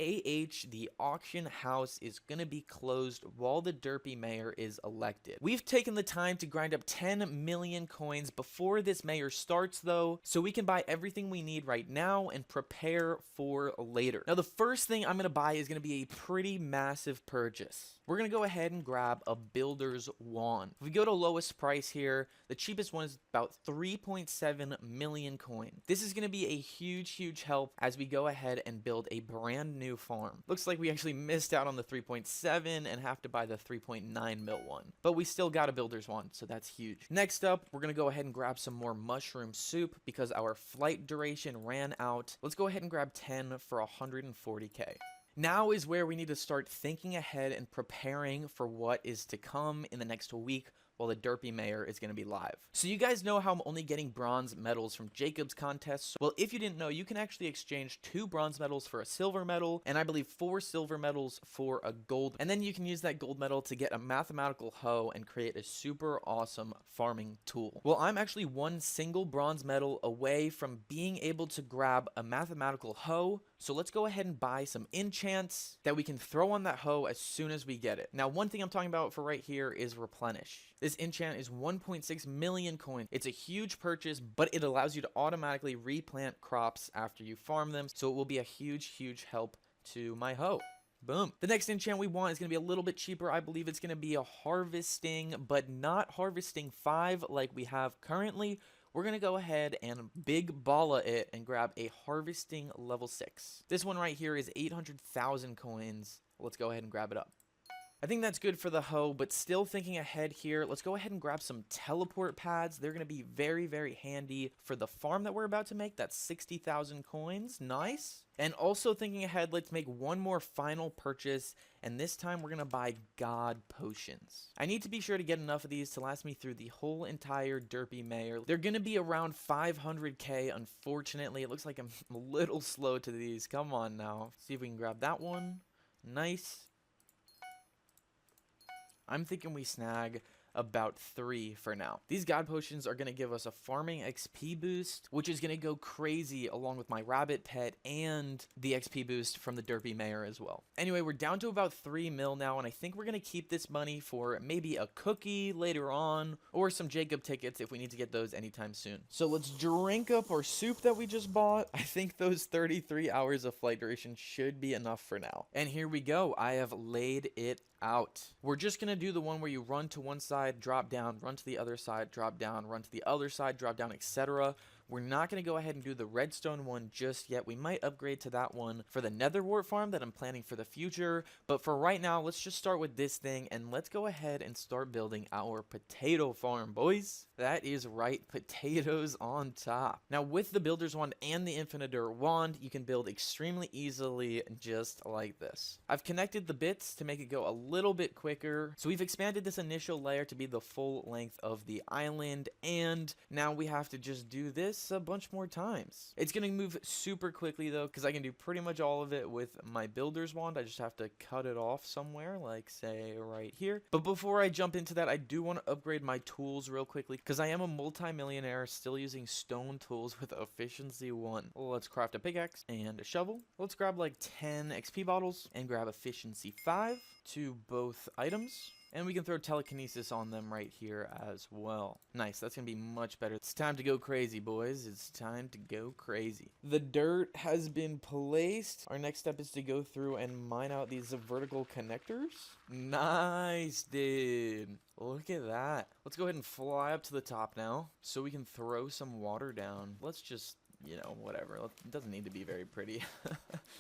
the auction house, is going to be closed while the derpy mayor is elected. We've taken the time to grind up 10 million coins before this mayor starts though, so we can buy everything we need right now and prepare for later. Now the first thing I'm going to buy is going to be a pretty massive purchase. We're going to go ahead and grab a builder's wand. If we go to lowest price here, the cheapest one is about 3.7 million coin. This is going to be a huge help as we go ahead and build a brand new farm. Looks like we actually missed out on the 3.7 and have to buy the 3.9 mil one, but we still got a builder's wand, so that's huge. Next up, we're going to go ahead and grab some more mushroom soup because our flight duration ran out. Let's go ahead and grab 10 for 140k. Now is where we need to start thinking ahead and preparing for what is to come in the next week while the derpy mayor is going to be live. So you guys know how I'm only getting bronze medals from Jacob's contests. Well, if you didn't know, you can actually exchange 2 bronze medals for a silver medal, and I believe 4 silver medals for a gold. And then you can use that gold medal to get a mathematical hoe and create a super awesome farming tool. Well, I'm actually 1 single bronze medal away from being able to grab a mathematical hoe. So let's go ahead and buy some enchants that we can throw on that hoe as soon as we get it. Now, one thing I'm talking about for right here is replenish. This enchant is 1.6 million coins. It's a huge purchase, but it allows you to automatically replant crops after you farm them. So it will be a huge help to my hoe. Boom. The next enchant we want is going to be a little bit cheaper. I believe it's going to be a harvesting, but not harvesting 5 like we have currently. We're going to go ahead and big balla it and grab a harvesting level 6. This one right here is 800,000 coins. Let's go ahead and grab it up. I think that's good for the hoe, but still thinking ahead here, let's go ahead and grab some teleport pads. They're going to be very handy for the farm that we're about to make. That's 60,000 coins. Nice. And also thinking ahead, let's make one more final purchase, and this time we're going to buy god potions. I need to be sure to get enough of these to last me through the whole entire derpy mayor. They're going to be around 500k, unfortunately. It looks like I'm a little slow to these. Come on now. See if we can grab that one. Nice. I'm thinking we snag about 3 for now. These god potions are going to give us a farming XP boost, which is going to go crazy along with my rabbit pet and the XP boost from the derpy mayor as well. Anyway, we're down to about 3 mil now, and I think we're going to keep this money for maybe a cookie later on or some Jacob tickets if we need to get those anytime soon. So let's drink up our soup that we just bought. I think those 33 hours of flight duration should be enough for now. And here we go. I have laid it out. We're just going to do the one where you run to one side, drop down, run to the other side, drop down, run to the other side, drop down, etc. We're not going to go ahead and do the redstone one just yet. We might upgrade to that one for the Nether wart farm that I'm planning for the future. But for right now, let's just start with this thing and let's go ahead and start building our potato farm, boys. That is right, potatoes on top. Now with the builder's wand and the infinitor wand, you can build extremely easily just like this. I've connected the bits to make it go a little bit quicker. So we've expanded this initial layer to be the full length of the island, and now we have to just do this a bunch more times. It's going to move super quickly though, because I can do pretty much all of it with my builder's wand. I just have to cut it off somewhere, like say right here. But before I jump into that, I do want to upgrade my tools real quickly, because I am a multi-millionaire still using stone tools with efficiency 1. Let's craft a pickaxe and a shovel. Let's grab like 10 XP bottles and grab efficiency 5 to both items. And we can throw telekinesis on them right here as well. Nice, that's going to be much better. It's time to go crazy, boys. It's time to go crazy. The dirt has been placed. Our next step is to go through and mine out these vertical connectors. Nice, dude. Look at that. Let's go ahead and fly up to the top now so we can throw some water down. Let's just, you know, whatever. It doesn't need to be very pretty.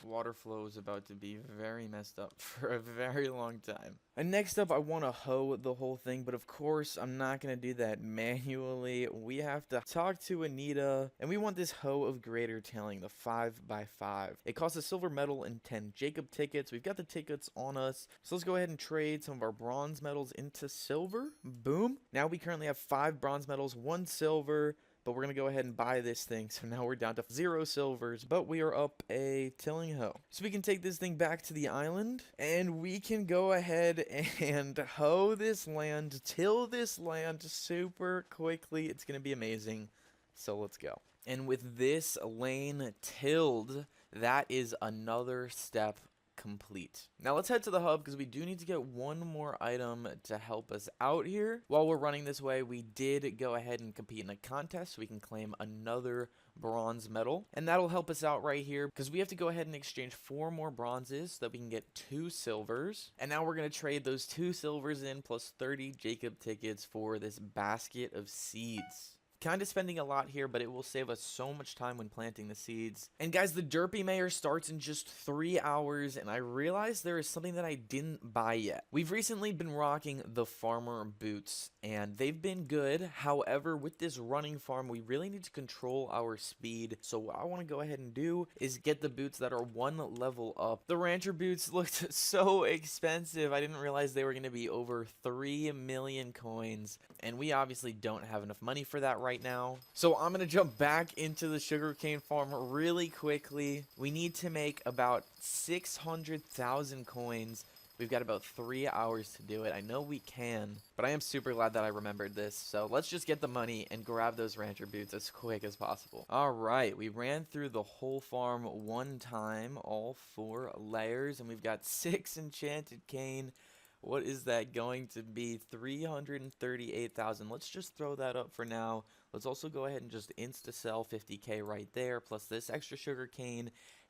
Water flow is about to be very messed up for a very long time. And next up, I want to hoe the whole thing, but of course, I'm not going to do that manually. We have to talk to Anita, and we want this hoe of greater tailing, the 5x5. It costs a silver medal and 10 Jacob tickets. We've got the tickets on us, so let's go ahead and trade some of our bronze medals into silver. Boom. Now we currently have 5 bronze medals, 1 silver, but we're going to go ahead and buy this thing. So now we're down to 0 silvers, but we are up a tilling hoe. So we can take this thing back to the island, and we can go ahead and hoe this land, till this land super quickly. It's going to be amazing. So let's go. And with this lane tilled, that is another step complete. Now let's head to the hub because we do need to get one more item to help us out here. While we're running this way, we did go ahead and compete in a contest so we can claim another bronze medal, and that'll help us out right here because we have to go ahead and exchange 4 more bronzes so that we can get 2 silvers. And now we're going to trade those 2 silvers in plus 30 Jacob tickets for this basket of seeds. Kind of spending a lot here, but it will save us so much time when planting the seeds. And guys, the Derpy Mayor starts in just 3 hours, and I realized there is something that I didn't buy yet. We've recently been rocking the farmer boots, and they've been good. However, with this running farm, we really need to control our speed. So what I want to go ahead and do is get the boots that are 1 level up. The rancher boots looked so expensive. I didn't realize they were going to be over 3 million coins, and we obviously don't have enough money for that right now. So I'm going to jump back into the sugarcane farm really quickly. We need to make about 600,000 coins. We've got about 3 hours to do it. I know we can, but I am super glad that I remembered this. So let's just get the money and grab those rancher boots as quick as possible. All right, we ran through the whole farm 1 time, all 4 layers, and we've got 6 enchanted cane. What is that going to be? 338,000. Let's just throw that up for now. Let's also go ahead and just insta-sell 50k right there, plus this extra sugar cane.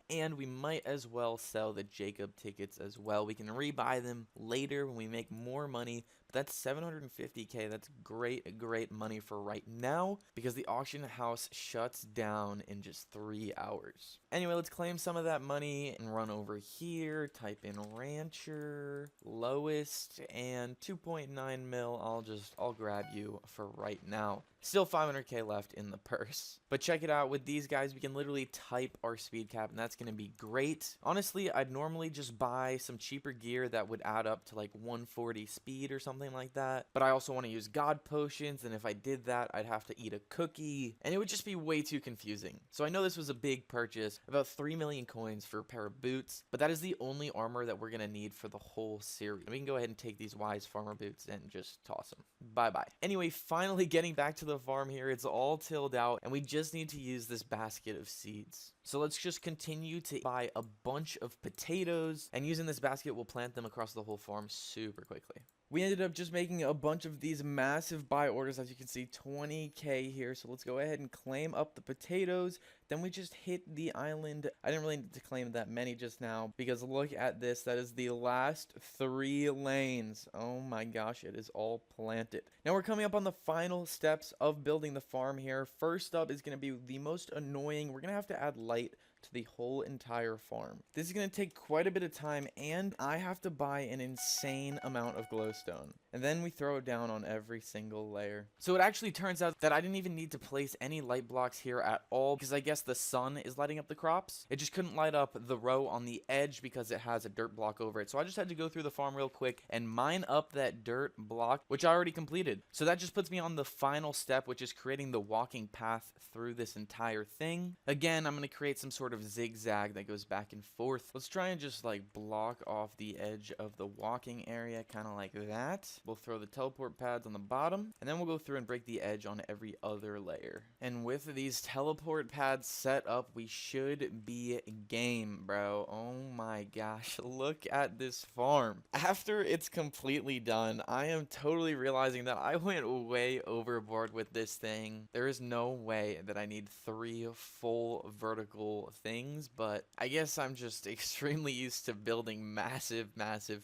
And we might as well sell the Jacob tickets as well. We can rebuy them later when we make more money. But that's 750k. That's great money for right now because the auction house shuts down in just 3 hours. Anyway, let's claim some of that money and run over here. Type in rancher, lowest, and 2.9 mil. I'll grab you for right now. Still 500k left in the purse. But check it out, with these guys, we can literally type our speed cap, and that's going to be great. Honestly, I'd normally just buy some cheaper gear that would add up to like 140 speed or something like that. But I also want to use god potions, and if I did that, I'd have to eat a cookie, and it would just be way too confusing. So I know this was a big purchase, about 3 million coins for a pair of boots, but that is the only armor that we're going to need for the whole series. We can go ahead and take these wise farmer boots and just toss them. Bye-bye. Anyway, finally getting back to the farm here. It's all tilled out, and we just need to use this basket of seeds. So let's just continue to buy a bunch of potatoes, and using this basket, we'll plant them across the whole farm super quickly. We ended up just making a bunch of these massive buy orders, as you can see, 20k here. So let's go ahead and claim up the potatoes. Then we just hit the island. I didn't really need to claim that many just now because look at this. That is the last 3 lanes. Oh my gosh, it is all planted. Now we're coming up on the final steps of building the farm here. First up is going to be the most annoying. We're going to have to add light to the whole entire farm. This is going to take quite a bit of time, and I have to buy an insane amount of glowstone. And then we throw it down on every single layer. So it actually turns out that I didn't even need to place any light blocks here at all because I guess the sun is lighting up the crops. It just couldn't light up the row on the edge because it has a dirt block over it. So I just had to go through the farm real quick and mine up that dirt block, which I already completed. So that just puts me on the final step, which is creating the walking path through this entire thing. Again, I'm going to create some sort of zigzag that goes back and forth. Let's try and just like block off the edge of the walking area, kind of like that. We'll throw the teleport pads on the bottom, and then we'll go through and break the edge on every other layer. And with these teleport pads set up, we should be game, bro. Oh my gosh, look at this farm. After it's completely done, I am totally realizing that I went way overboard with this thing. There is no way that I need 3 full vertical things, but I guess I'm just extremely used to building massive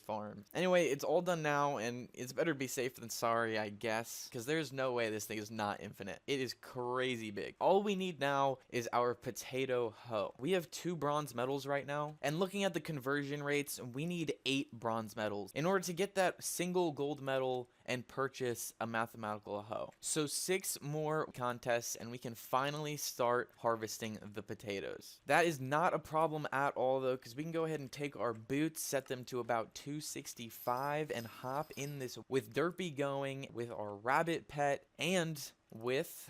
farms. Anyway, it's all done now, and it's better be safe than sorry, I guess, because there's no way this thing is not infinite. It is crazy big. All we need now is our potato hoe. We have 2 bronze medals right now, and looking at the conversion rates, we need 8 bronze medals in order to get that single gold medal and purchase a mathematical hoe. So 6 more contests, and we can finally start harvesting the potatoes. That is not a problem at all, though, because we can go ahead and take our boots, set them to about 265, and hop in this with Derpy going, with our rabbit pet, and with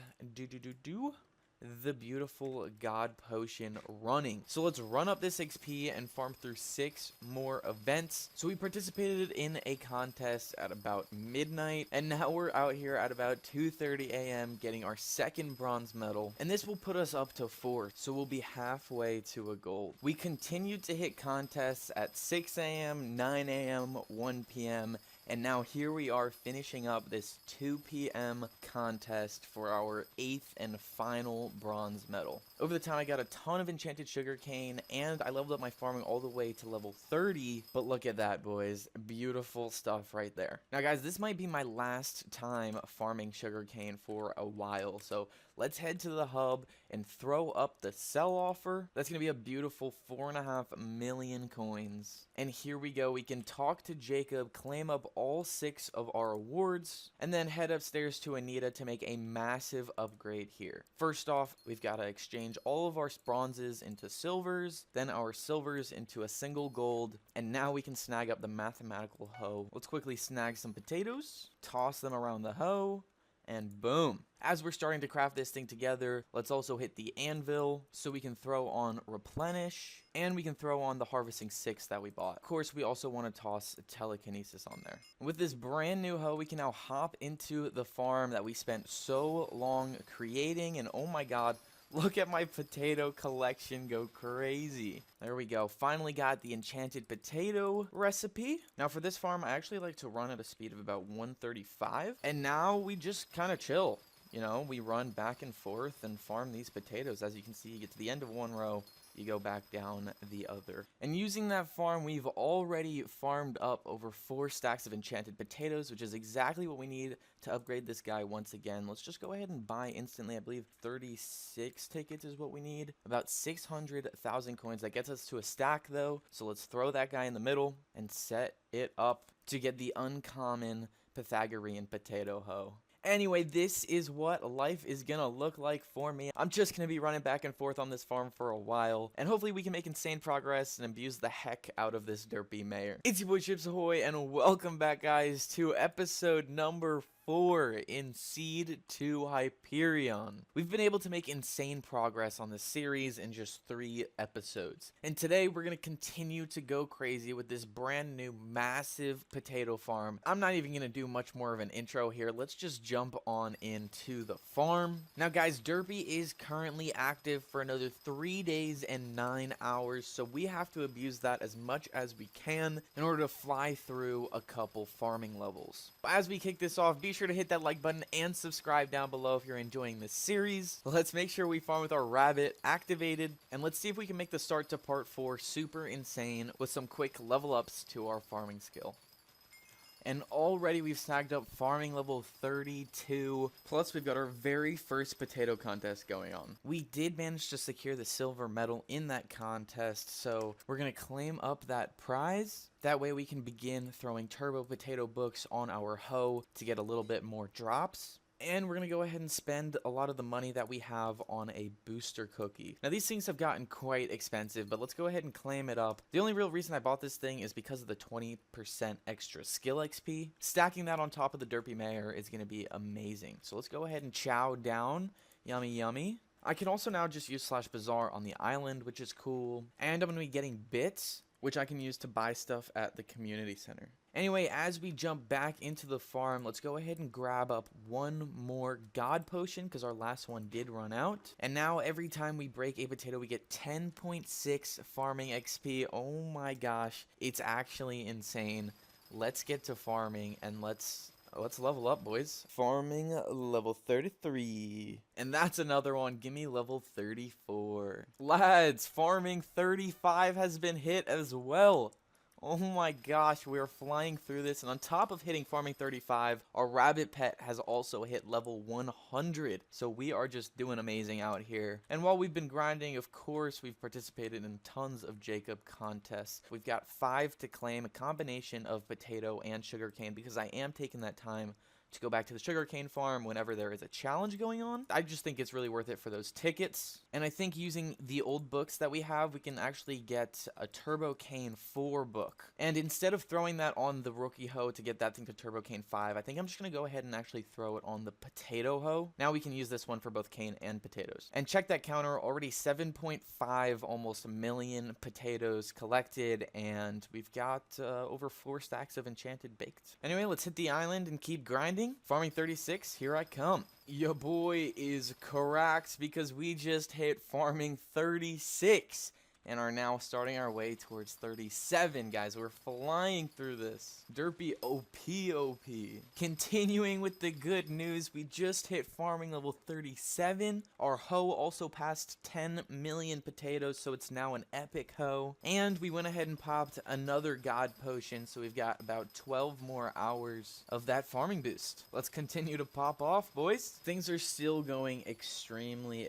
the beautiful god potion running. So let's run up this XP and farm through 6 more events. So we participated in a contest at about midnight, and now we're out here at about 2:30 a.m. getting our second bronze medal, and this will put us up to 4th, so we'll be halfway to a gold. We continued to hit contests at 6 a.m., 9 a.m., 1 p.m., and now here we are finishing up this 2 p.m. contest for our 8th and final bronze medal. Over the time, I got a ton of enchanted sugarcane, and I leveled up my farming all the way to level 30. But look at that, boys. Beautiful stuff right there. Now, guys, this might be my last time farming sugarcane for a while, so let's head to the hub and throw up the sell offer. That's going to be a beautiful 4.5 million coins. And here we go. We can talk to Jacob, claim up all 6 of our awards, and then head upstairs to Anita to make a massive upgrade here. First off, we've got to exchange all of our bronzes into silvers, then our silvers into a single gold, and now we can snag up the mathematical hoe. Let's quickly snag some potatoes, toss them around the hoe, and boom. As we're starting to craft this thing together, let's also hit the anvil so we can throw on replenish, and we can throw on the harvesting 6 that we bought. Of course, we also want to toss telekinesis on there. With this brand new hoe, we can now hop into the farm that we spent so long creating, and oh my god, look at my potato collection go crazy. There we go. Finally got the enchanted potato recipe. Now for this farm, I actually like to run at a speed of about 135. And now we just kind of chill. You know, we run back and forth and farm these potatoes. As you can see, you get to the end of one row, you go back down the other. And using that farm, we've already farmed up over 4 stacks of enchanted potatoes, which is exactly what we need to upgrade this guy once again. Let's just go ahead and buy instantly. I believe 36 tickets is what we need. About 600,000 coins. That gets us to a stack though. So let's throw that guy in the middle and set it up to get the uncommon Pythagorean potato hoe. Anyway, this is what life is gonna look like for me. I'm just gonna be running back and forth on this farm for a while, and hopefully we can make insane progress and abuse the heck out of this derpy mayor. It's your boy Chips Ahoy, and welcome back, guys, to episode number 4 in Seed to Hyperion. We've been able to make insane progress on this series in just 3 episodes. And today we're going to continue to go crazy with this brand new massive potato farm. I'm not even going to do much more of an intro here. Let's just jump on into the farm. Now guys, Derpy is currently active for another 3 days and 9 hours. So we have to abuse that as much as we can in order to fly through a couple farming levels. But as we kick this off, be sure to hit that like button and subscribe down below if you're enjoying this series. Let's make sure we farm with our rabbit activated, and let's see if we can make the start to part 4 super insane with some quick level ups to our farming skill. And already we've snagged up farming level 32, plus we've got our very first potato contest going on. We did manage to secure the silver medal in that contest, so we're going to claim up that prize. That way we can begin throwing turbo potato books on our hoe to get a little bit more drops. And we're going to go ahead and spend a lot of the money that we have on a booster cookie. Now, these things have gotten quite expensive, but let's go ahead and claim it up. The only real reason I bought this thing is because of the 20% extra skill XP. Stacking that on top of the derpy mayor is going to be amazing. So let's go ahead and chow down. Yummy, yummy. I can also now just use /bazaar on the island, which is cool. And I'm going to be getting bits, which I can use to buy stuff at the community center. Anyway, as we jump back into the farm, let's go ahead and grab up one more god potion because our last one did run out. And now every time we break a potato, we get 10.6 farming XP. Oh my gosh, it's actually insane. Let's get to farming and let's level up, boys. Farming level 33. And that's another one. Give me level 34. Lads, farming 35 has been hit as well. Oh my gosh, we are flying through this, and on top of hitting farming 35, our rabbit pet has also hit level 100, so we are just doing amazing out here. And while we've been grinding, of course, we've participated in tons of Jacob contests. We've got 5 to claim, a combination of potato and sugarcane, because I am taking that time to go back to the sugarcane farm whenever there is a challenge going on. I just think it's really worth it for those tickets. And I think using the old books that we have, we can actually get a Turbo Cane 4 book. And instead of throwing that on the Rookie Hoe to get that thing to Turbo Cane 5, I think I'm just going to go ahead and actually throw it on the Potato Hoe. Now we can use this one for both cane and potatoes. And check that counter, already 7.5 almost million potatoes collected, and we've got over 4 stacks of enchanted baked. Anyway, let's hit the island and keep grinding. Farming 36, here I come. Your boy is correct because we just hit farming 36 and are now starting our way towards 37, guys. We're flying through this. Derpy OP. Continuing with the good news, we just hit farming level 37. Our hoe also passed 10 million potatoes, so it's now an epic hoe. And we went ahead and popped another god potion, so we've got about 12 more hours of that farming boost. Let's continue to pop off, boys. Things are still going extremely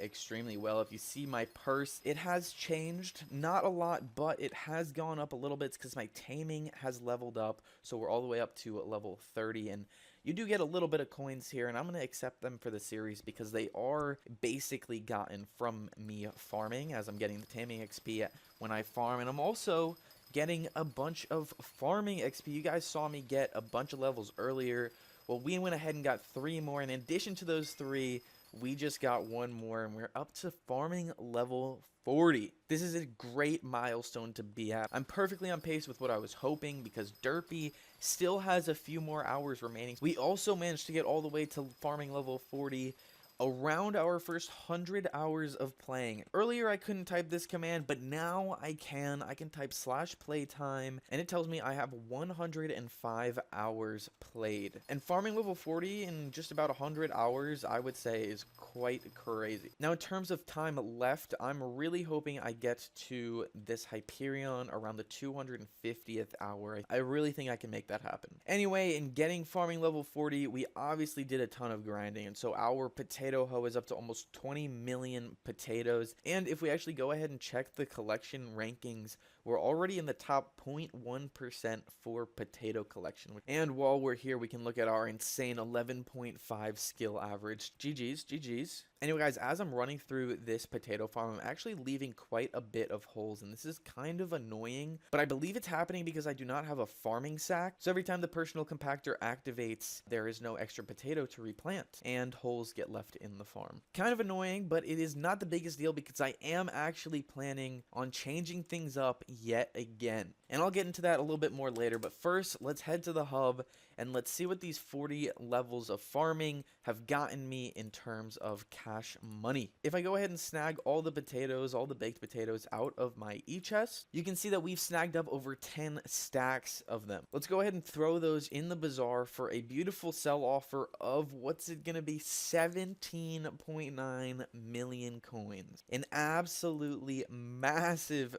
well. If you see my purse, it has changed. Not a lot, but it has gone up a little bit because my taming has leveled up, so we're all the way up to level 30, and you do get a little bit of coins here, and I'm going to accept them for the series because they are basically gotten from me farming, as I'm getting the taming XP when I farm, and I'm also getting a bunch of farming XP. You guys saw me get a bunch of levels earlier. Well, we went ahead and got 3 more, and in addition to those 3, we just got 1 more, and we're up to farming level 40. This is a great milestone to be at. I'm perfectly on pace with what I was hoping because Derpy still has a few more hours remaining. We also managed to get all the way to farming level 40 around our first 100 hours of playing. Earlier I couldn't type this command, but now I can. I can type /playtime, and it tells me I have 105 hours played. And farming level 40 in just about 100 hours, I would say, is quite crazy. Now, in terms of time left, I'm really hoping I get to this Hyperion around the 250th hour. I really think I can make that happen. Anyway, in getting farming level 40, we obviously did a ton of grinding, and so our potato hoe is up to almost 20 million potatoes. And if we actually go ahead and check the collection rankings, we're already in the top 0.1% for potato collection. And while we're here, we can look at our insane 11.5 skill average. GG's. Anyway, guys, as I'm running through this potato farm, I'm actually leaving quite a bit of holes, and this is kind of annoying, but I believe it's happening because I do not have a farming sack. So every time the personal compactor activates, there is no extra potato to replant, and holes get left in the farm. Kind of annoying, but it is not the biggest deal because I am actually planning on changing things up yet again. And I'll get into that a little bit more later, but first, let's head to the hub and let's see what these 40 levels of farming have gotten me in terms of cash money. If I go ahead and snag all the potatoes, all the baked potatoes out of my e-chest, you can see that we've snagged up over 10 stacks of them. Let's go ahead and throw those in the bazaar for a beautiful sell offer of, what's it gonna be, 17.9 million coins. An absolutely massive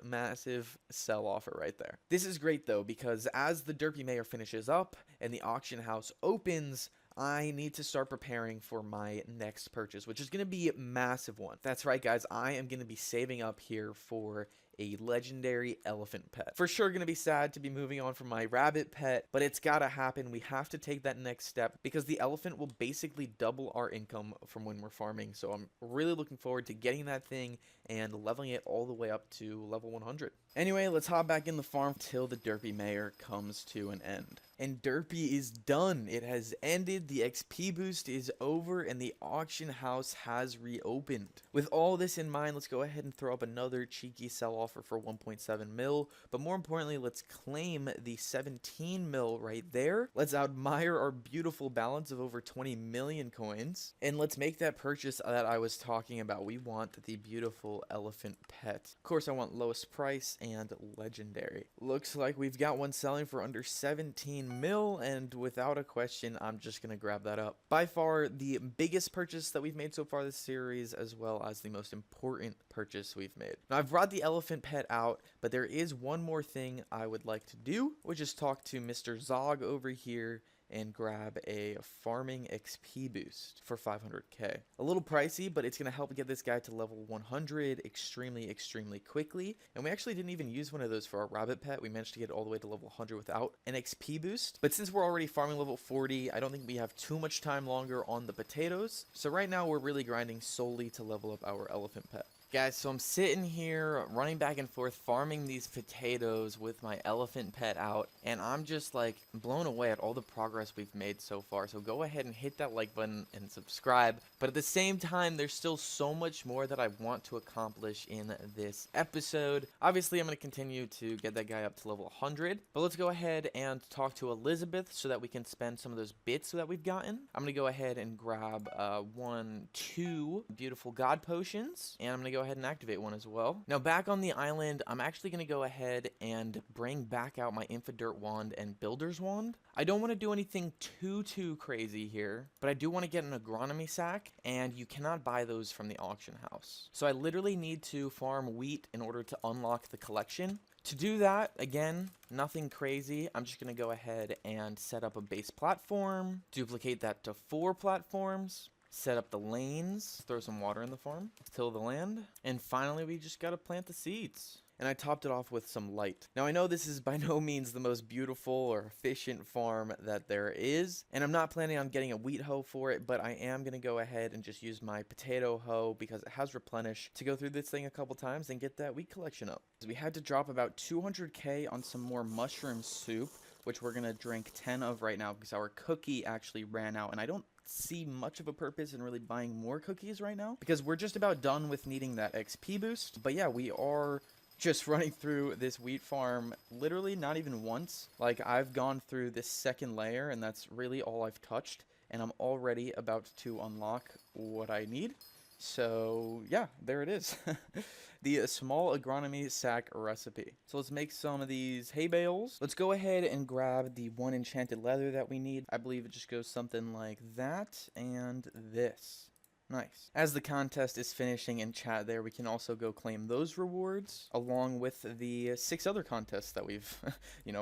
sell offer right there. This is great though, because as the Derpy Mayor finishes up and the auction house opens, I need to start preparing for my next purchase, which is going to be a massive one. That's right, guys. I am going to be saving up here for a legendary elephant pet. For sure going to be sad to be moving on from my rabbit pet, but it's got to happen. We have to take that next step because the elephant will basically double our income from when we're farming. So I'm really looking forward to getting that thing and leveling it all the way up to level 100. Anyway, let's hop back in the farm till the Derpy Mayor comes to an end. And Derpy is done. It has ended, the XP boost is over, and the auction house has reopened. With all this in mind, let's go ahead and throw up another cheeky sell offer for 1.7 mil, but more importantly, let's claim the 17 mil right there. Let's admire our beautiful balance of over 20 million coins, and let's make that purchase that I was talking about. We want the beautiful elephant pet. Of course, I want lowest price and legendary. Looks like we've got one selling for under 17 mil, and without a question, I'm just gonna grab that up. By far the biggest purchase that we've made so far this series, as well as the most important purchase we've made. Now, I've brought the elephant pet out, but there is one more thing I would like to do, which is talk to Mr. Zog over here and grab a farming XP boost for 500k. A little pricey, but it's going to help get this guy to level 100 extremely quickly. And we actually didn't even use one of those for our rabbit pet. We managed to get all the way to level 100 without an XP boost. But since we're already farming level 40, I don't think we have too much time longer on the potatoes. So right now we're really grinding solely to level up our elephant pet. Guys, so I'm sitting here running back and forth farming these potatoes with my elephant pet out, and I'm just like blown away at all the progress we've made so far. So go ahead and hit that like button and subscribe. But at the same time, there's still so much more that I want to accomplish in this episode. Obviously, I'm going to continue to get that guy up to level 100, but let's go ahead and talk to Elizabeth so that we can spend some of those bits that we've gotten. I'm going to go ahead and grab 2 beautiful god potions, and I'm going to go ahead and activate one as well. Now back on the island, I'm actually going to go ahead and bring back out my Infodirt wand and builder's wand. I don't want to do anything too crazy here, but I do want to get an agronomy sack, and you cannot buy those from the auction house. So I literally need to farm wheat in order to unlock the collection. To do that, again, nothing crazy. I'm just going to go ahead and set up a base platform, duplicate that to 4 platforms, set up the lanes, throw some water in the farm, till the land, and finally we just gotta plant the seeds. And I topped it off with some light. Now I know this is by no means the most beautiful or efficient farm that there is, and I'm not planning on getting a wheat hoe for it, but I am gonna go ahead and just use my potato hoe because it has replenish to go through this thing a couple times and get that wheat collection up. So we had to drop about 200k on some more mushroom soup, which we're gonna drink 10 of right now because our cookie actually ran out, and I don't see much of a purpose in really buying more cookies right now because we're just about done with needing that XP boost. But yeah, we are just running through this wheat farm literally not even once. Like, I've gone through this second layer and that's really all I've touched, and I'm already about to unlock what I need. So yeah, there it is. The small agronomy sack recipe. So let's make some of these hay bales. Let's go ahead and grab the 1 enchanted leather that we need. I believe it just goes something like that and this. Nice. As the contest is finishing in chat there, we can also go claim those rewards along with the 6 other contests that we've,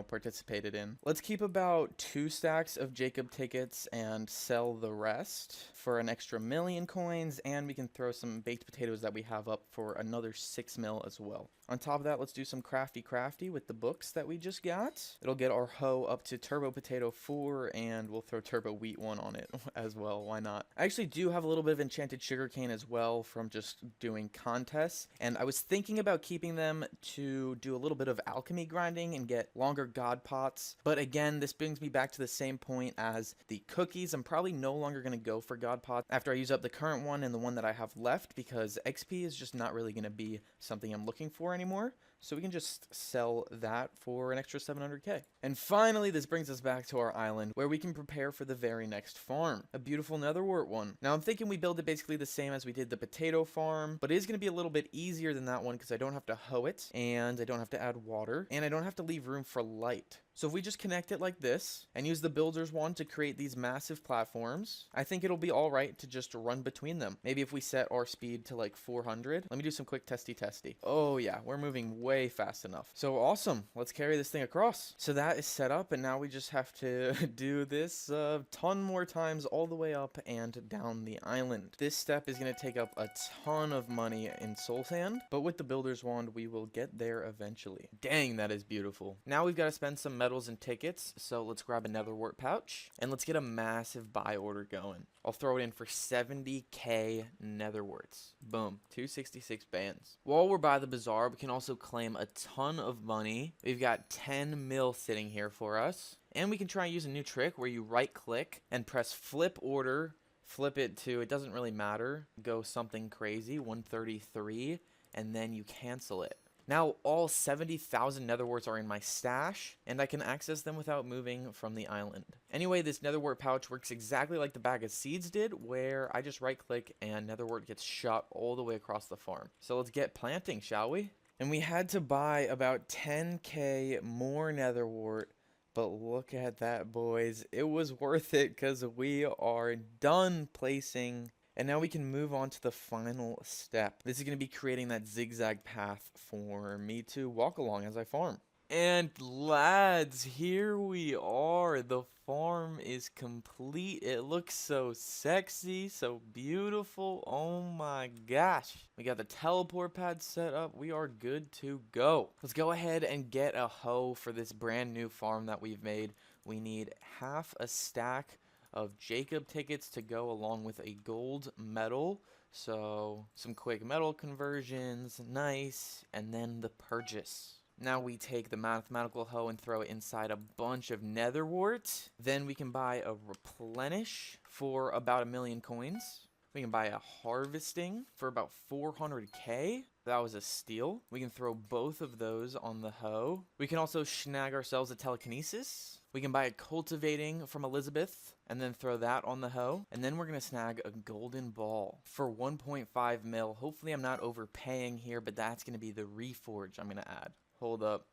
participated in. Let's keep about 2 stacks of Jacob tickets and sell the rest for an extra 1,000,000 coins, and we can throw some baked potatoes that we have up for another 6 mil as well. On top of that, let's do some crafty with the books that we just got. It'll get our hoe up to Turbo Potato 4, and we'll throw Turbo Wheat 1 on it as well. Why not? I actually do have a little bit of enchanted sugarcane as well from just doing contests, and I was thinking about keeping them to do a little bit of alchemy grinding and get longer god pots. But again, this brings me back to the same point as the cookies. I'm probably no longer going to go for god pots after I use up the current one and the one that I have left, because XP is just not really going to be something I'm looking for anymore. So we can just sell that for an extra 700k. And finally, this brings us back to our island where we can prepare for the very next farm, a beautiful nether wart one. Now I'm thinking we build it basically the same as we did the potato farm, but it is going to be a little bit easier than that one because I don't have to hoe it, and I don't have to add water, and I don't have to leave room for light. So if we just connect it like this and use the builder's wand to create these massive platforms, I think it'll be all right to just run between them. Maybe if we set our speed to like 400. Let me do some quick testy. Oh yeah, we're moving way fast enough. So awesome. Let's carry this thing across. So that is set up, and now we just have to do this a ton more times all the way up and down the island. This step is going to take up a ton of money in soul sand, but with the builder's wand, we will get there eventually. Dang, that is beautiful. Now we've got to spend some medals and tickets, so let's grab a nether wart pouch and let's get a massive buy order going. I'll throw it in for 70k nether warts. Boom, 266 bands. While we're by the bazaar, we can also claim a ton of money. We've got 10 mil sitting here for us, and we can try and use a new trick where you right click and press flip order, flip it to, it doesn't really matter, go something crazy, 133, and then you cancel it. Now all 70,000 nether warts are in my stash, and I can access them without moving from the island. Anyway, this nether wart pouch works exactly like the bag of seeds did, where I just right click and nether wart gets shot all the way across the farm. So let's get planting, shall we? And we had to buy about 10k more nether wart, but look at that, boys. It was worth it because we are done placing. And now we can move on to the final step. This is going to be creating that zigzag path for me to walk along as I farm. And lads, here we are. The farm is complete. It looks so sexy, so beautiful. Oh my gosh. We got the teleport pad set up. We are good to go. Let's go ahead and get a hoe for this brand new farm that we've made. We need half a stack of Jacob tickets to go along with a gold medal. So some quick metal conversions, nice, and then the purchase. Now we take the mathematical hoe and throw it inside a bunch of nether wart. Then we can buy a replenish for about 1,000,000 coins. We can buy a harvesting for about 400k. That was a steal. We can throw both of those on the hoe. We can also snag ourselves a telekinesis. We can buy a cultivating from Elizabeth and then throw that on the hoe. And then we're going to snag a golden ball for 1.5 mil. Hopefully I'm not overpaying here, but that's going to be the reforge I'm going to add. Hold up.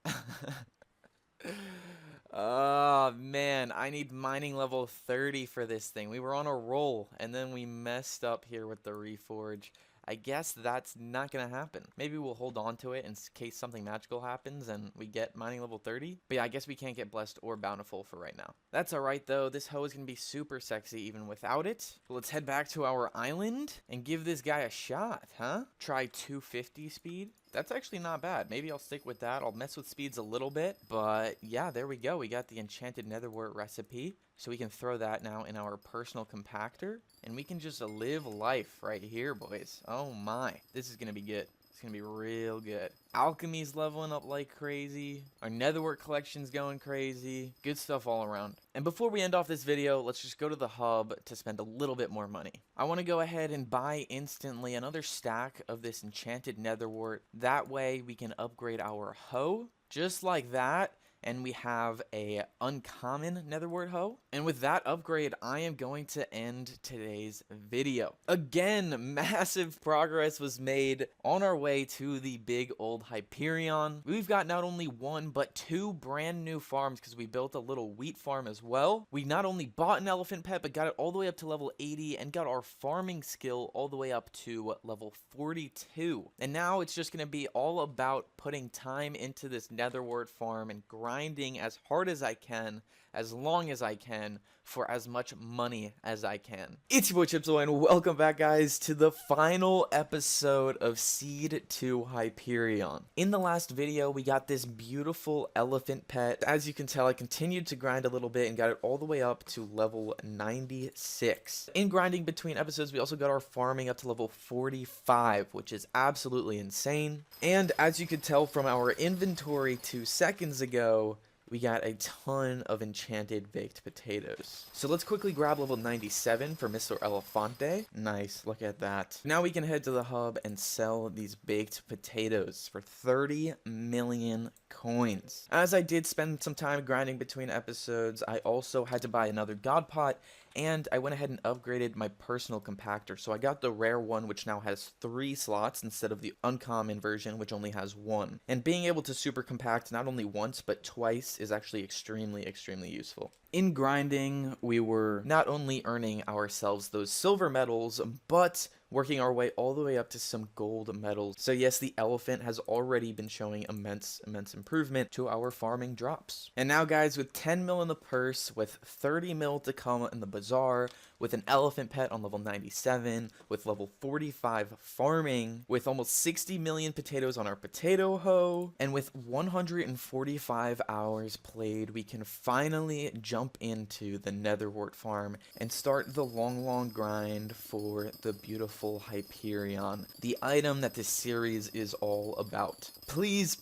Oh, man. I need mining level 30 for this thing. We were on a roll, and then we messed up here with the reforge. I guess that's not going to happen. Maybe we'll hold on to it in case something magical happens and we get mining level 30. But yeah, I guess we can't get blessed or bountiful for right now. That's alright, though. This hoe is going to be super sexy even without it. So let's head back to our island and give this guy a shot, huh? Try 250 speed. That's actually not bad. Maybe I'll stick with that. I'll mess with speeds a little bit. But yeah, there we go. We got the enchanted nether wart recipe. So we can throw that now in our personal compactor. And we can just live life right here, boys. Oh my. This is going to be good. It's going to be real good. Alchemy's leveling up like crazy. Our netherwort collection's going crazy. Good stuff all around. And before we end off this video, let's just go to the hub to spend a little bit more money. I want to go ahead and buy instantly another stack of this enchanted netherwort. That way we can upgrade our hoe. Just like that. And we have a uncommon netherwort hoe. And with that upgrade, I am going to end today's video. Again, massive progress was made on our way to the big old Hyperion. We've got not only one, but two brand new farms because we built a little wheat farm as well. We not only bought an elephant pet, but got it all the way up to level 80 and got our farming skill all the way up to level 42. And now it's just going to be all about putting time into this netherwort farm and grinding as hard as I can, as long as I can, for as much money as I can. It's your boy Chipsel, and welcome back, guys, to the final episode of Seed to Hyperion. In the last video, we got this beautiful elephant pet. As you can tell, I continued to grind a little bit and got it all the way up to level 96. In grinding between episodes, we also got our farming up to level 45, which is absolutely insane. And as you could tell from our inventory 2 seconds ago, we got a ton of enchanted baked potatoes. So let's quickly grab level 97 for Mr. Elefante. Nice, look at that. Now we can head to the hub and sell these baked potatoes for 30,000,000 coins. As I did spend some time grinding between episodes, I also had to buy another god pot, and I went ahead and upgraded my personal compactor. So I got the rare one, which now has 3 slots instead of the uncommon version, which only has 1. And being able to super compact not only once, but twice is actually extremely useful. In grinding, we were not only earning ourselves those silver medals, but working our way all the way up to some gold medals. So yes, the elephant has already been showing immense improvement to our farming drops. And now, guys, with 10 mil in the purse, with 30 mil to come in the bazaar, with an elephant pet on level 97, with level 45 farming, with almost 60 million potatoes on our potato hoe, and with 145 hours played, we can finally jump into the netherwort farm and start the long grind for the beautiful Hyperion, the item that this series is all about. Please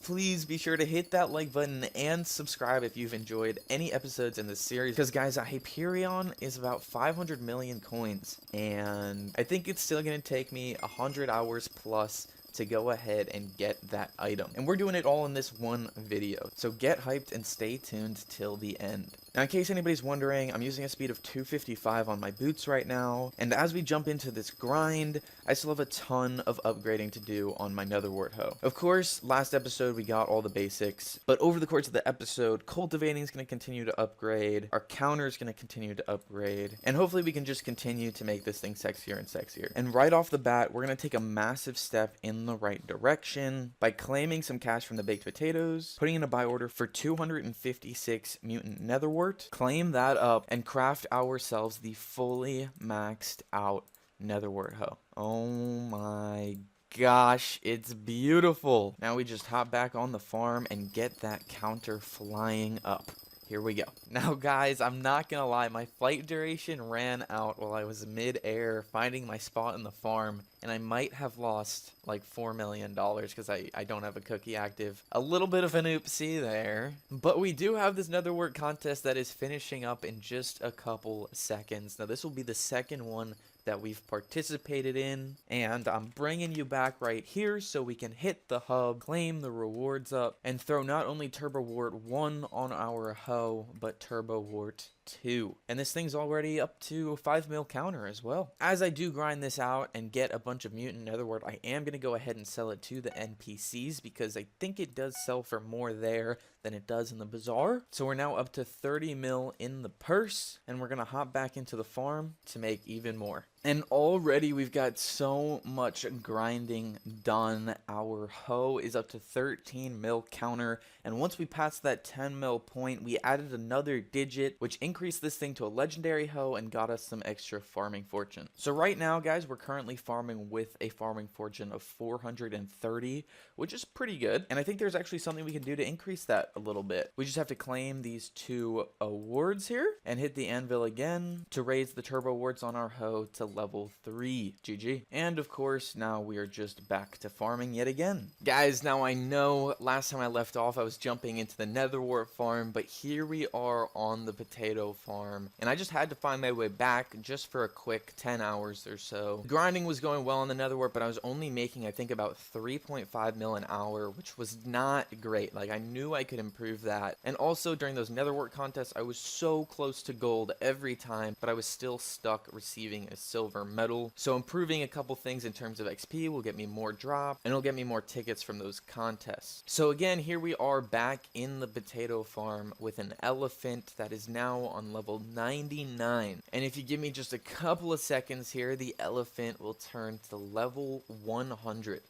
be sure to hit that like button and subscribe if you've enjoyed any episodes in this series, because guys, Hyperion is about 500 million coins, and I think it's still going to take me 100 hours plus to go ahead and get that item. And we're doing it all in this one video, so get hyped and stay tuned till the end. Now, in case anybody's wondering, I'm using a speed of 255 on my boots right now, and as we jump into this grind, I still have a ton of upgrading to do on my nether wart hoe. Of course, last episode we got all the basics, but over the course of the episode, cultivating is going to continue to upgrade, our counter is going to continue to upgrade, and hopefully we can just continue to make this thing sexier and sexier. And right off the bat, we're going to take a massive step in the right direction by claiming some cash from the baked potatoes, putting in a buy order for 256 mutant nether wart, claim that up, and craft ourselves the fully maxed out nether wart hoe. Oh my gosh, it's beautiful. Now we just hop back on the farm and get that counter flying up. Here we go. Now guys, I'm not gonna lie, my flight duration ran out while I was mid-air finding my spot in the farm, and I might have lost like $4 million because I don't have a cookie active. A little bit of an oopsie there, but we do have this nether wart contest that is finishing up in just a couple seconds. Now this will be the second one that we've participated in, and I'm bringing you back right here so we can hit the hub, claim the rewards up, and throw not only Turbo Wart 1 on our hoe, but Turbo Wart 2. And this thing's already up to 5 mil counter as well. As I do grind this out and get a bunch of mutant nether wart, I am going to go ahead and sell it to the NPCs because I think it does sell for more there than it does in the bazaar. So we're now up to 30 mil in the purse, and we're going to hop back into the farm to make even more. And already we've got so much grinding done. Our hoe is up to 13 mil counter, and once we passed that 10 mil point, we added another digit, which increased this thing to a legendary hoe and got us some extra farming fortune. So right now, guys, we're currently farming with a farming fortune of 430, which is pretty good. And I think there's actually something we can do to increase that a little bit. We just have to claim these 2 awards here and hit the anvil again to raise the turbo wards on our hoe to level 3. GG. And of course, now we are just back to farming yet again. Guys, now I know last time I left off, I was jumping into the nether wart farm, but here we are on the potato farm, and I just had to find my way back just for a quick 10 hours or so. Grinding was going well on the nether wart, but I was only making, I think, about 3.5 mil an hour, which was not great. Like, I knew I could improve that. And also during those nether wart contests, I was so close to gold every time, but I was still stuck receiving a silver medal. So improving a couple things in terms of XP will get me more drop, and it'll get me more tickets from those contests. So again, here we are back in the potato farm with an elephant that is now on level 99. And if you give me just a couple of seconds here, the elephant will turn to level 100.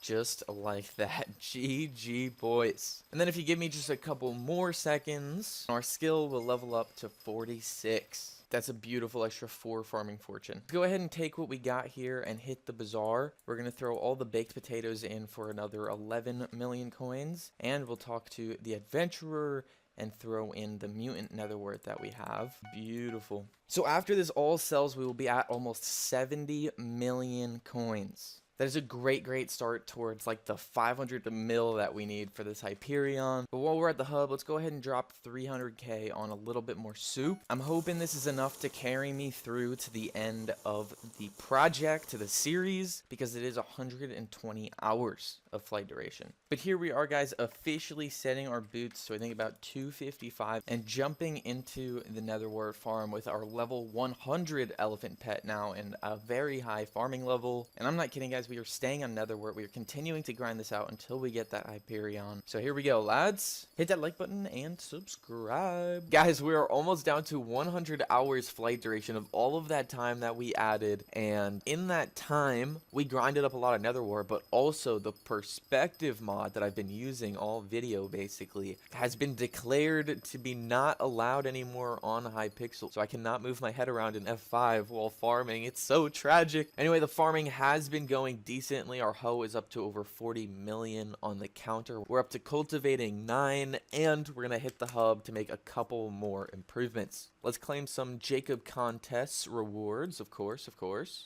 Just like that. GG, boys. And then if you give me just a couple more seconds, our skill will level up to 46. That's a beautiful extra 4 farming fortune. Go ahead and take what we got here and hit the bazaar. We're going to throw all the baked potatoes in for another 11 million coins. And we'll talk to the adventurer and throw in the mutant nether wart that we have. Beautiful. So after this all sells, we will be at almost 70 million coins. That is a great start towards like the 500 mil that we need for this Hyperion. But while we're at the hub, let's go ahead and drop 300k on a little bit more soup. I'm hoping this is enough to carry me through to the end of the project, to the series, because it is 120 hours of flight duration. But here we are, guys, officially setting our boots to I think about 255 and jumping into the nether wart farm with our level 100 elephant pet now and a very high farming level. And I'm not kidding, guys. We are staying on nether wart. We are continuing to grind this out until we get that Hyperion. So here we go, lads. Hit that like button and subscribe. Guys, we are almost down to 100 hours flight duration of all of that time that we added. And in that time, we grinded up a lot of nether wart, but also the perspective mod that I've been using all video basically has been declared to be not allowed anymore on Hypixel. So I cannot move my head around in F5 while farming. It's so tragic. Anyway, the farming has been going decently. Our hoe is up to over 40 million on the counter. We're up to cultivating 9, and we're gonna hit the hub to make a couple more improvements. Let's claim some Jacob contests rewards, of course.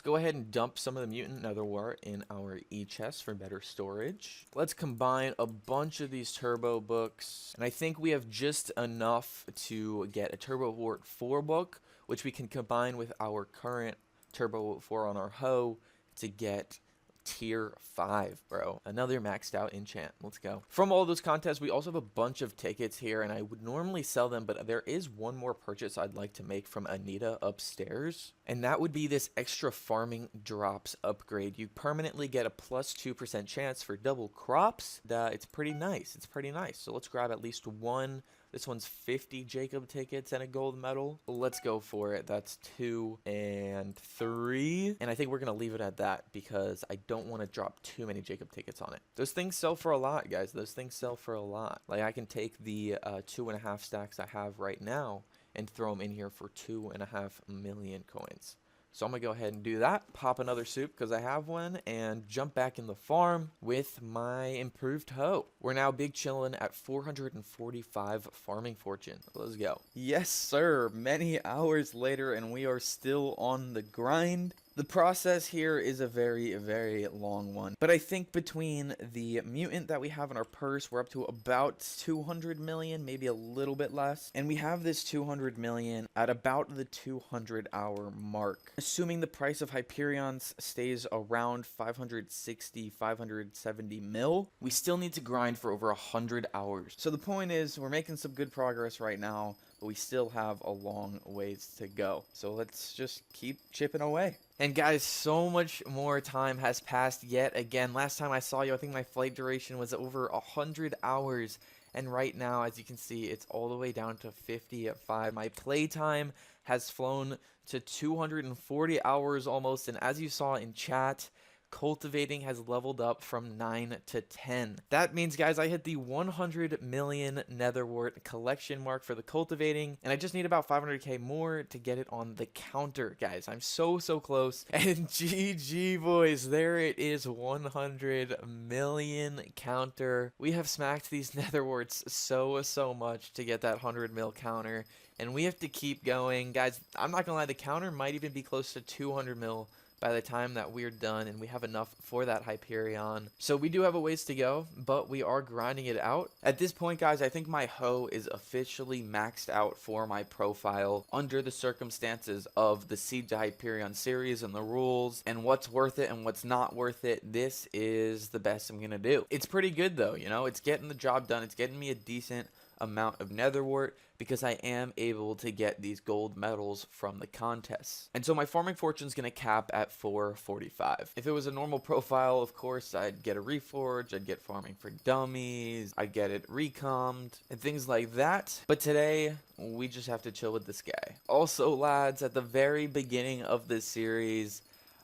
Go ahead and dump some of the mutant nether wart in our e-chest for better storage. Let's combine a bunch of these turbo books, and I think we have just enough to get a turbo wart 4 book, which we can combine with our current turbo wart 4 on our hoe to get tier 5, bro. Another maxed out enchant. Let's go. From all those contests, we also have a bunch of tickets here, and I would normally sell them, but there is one more purchase I'd like to make from Anita upstairs, and that would be this extra farming drops upgrade. You permanently get a plus 2% chance for double crops. It's pretty nice. It's pretty nice. So let's grab at least one. This one's 50 Jacob tickets and a gold medal. Let's go for it. That's 2 and 3. And I think we're going to leave it at that because I don't want to drop too many Jacob tickets on it. Those things sell for a lot, guys. Those things sell for a lot. Like, I can take the 2.5 stacks I have right now and throw them in here for 2.5 million coins. So I'm going to go ahead and do that, pop another soup because I have one, and jump back in the farm with my improved hoe. We're now big chillin' at 445 farming fortune. Let's go. Yes, sir. Many hours later, and we are still on the grind. The process here is a very, very long one. But I think between the mutant that we have in our purse, we're up to about 200 million, maybe a little bit less. And we have this 200 million at about the 200 hour mark. Assuming the price of Hyperions stays around 560, 570 mil, we still need to grind for over 100 hours. So the point is, we're making some good progress right now, but we still have a long ways to go. So let's just keep chipping away. And guys, so much more time has passed yet again. Last time I saw you, I think my flight duration was over 100 hours. And right now, as you can see, it's all the way down to 55. My playtime has flown to 240 hours almost. And as you saw in chat, cultivating has leveled up from 9 to 10. That means, guys, I hit the 100 million nether wart collection mark for the cultivating, and I just need about 500k more to get it on the counter, guys. I'm so close. And GG, boys, there it is, 100 million counter. We have smacked these nether warts so much to get that 100 mil counter, and we have to keep going, guys. I'm not gonna lie, the counter might even be close to 200 mil by the time that we're done and we have enough for that Hyperion. So we do have a ways to go, but we are grinding it out. At this point, guys, I think my hoe is officially maxed out for my profile under the circumstances of the Siege to Hyperion series and the rules and what's worth it and what's not worth it. This is the best I'm gonna do. It's pretty good though, you know, it's getting the job done. It's getting me a decent amount of nether wart because I am able to get these gold medals from the contests. And so my farming fortune is going to cap at 445. If it was a normal profile, of course, I'd get a reforge, I'd get farming for dummies, I'd get it recommed, and things like that. But today, we just have to chill with this guy. Also, lads, at the very beginning of this series,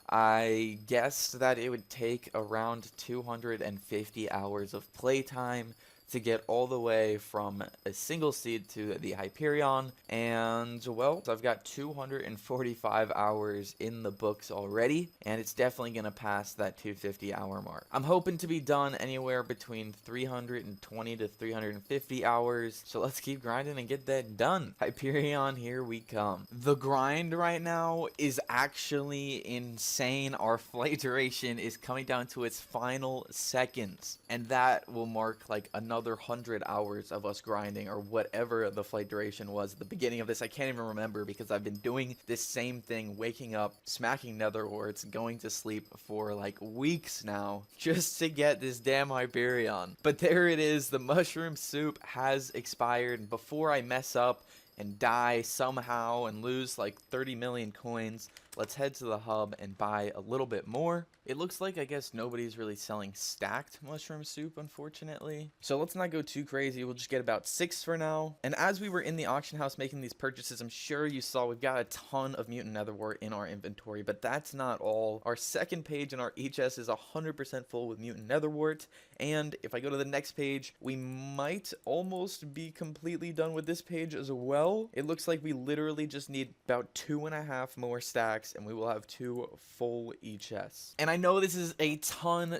I guessed that it would take around 250 hours of playtime to get all the way from a single seed to the Hyperion, and well, I've got 245 hours in the books already, and it's definitely gonna pass that 250 hour mark. I'm hoping to be done anywhere between 320 to 350 hours, so let's keep grinding and get that done. Hyperion, here we come. The grind right now is actually insane. Our flight duration is coming down to its final seconds, and that will mark like another 100 hours of us grinding, or whatever the flight duration was at the beginning of this. I can't even remember because I've been doing this same thing, waking up, smacking nether warts, going to sleep for like weeks now just to get this damn Hyperion. But there it is, the mushroom soup has expired. Before I mess up and die somehow and lose like 30 million coins, let's head to the hub and buy a little bit more. It looks like, I guess, nobody's really selling stacked mushroom soup, unfortunately. So let's not go too crazy. We'll just get about 6 for now. And as we were in the auction house making these purchases, I'm sure you saw we've got a ton of mutant nether wart in our inventory, but that's not all. Our second page in our HS is 100% full with mutant nether wart. And if I go to the next page, we might almost be completely done with this page as well. It looks like we literally just need about 2.5 more stacks and we will have 2 full HS. And I know this is a ton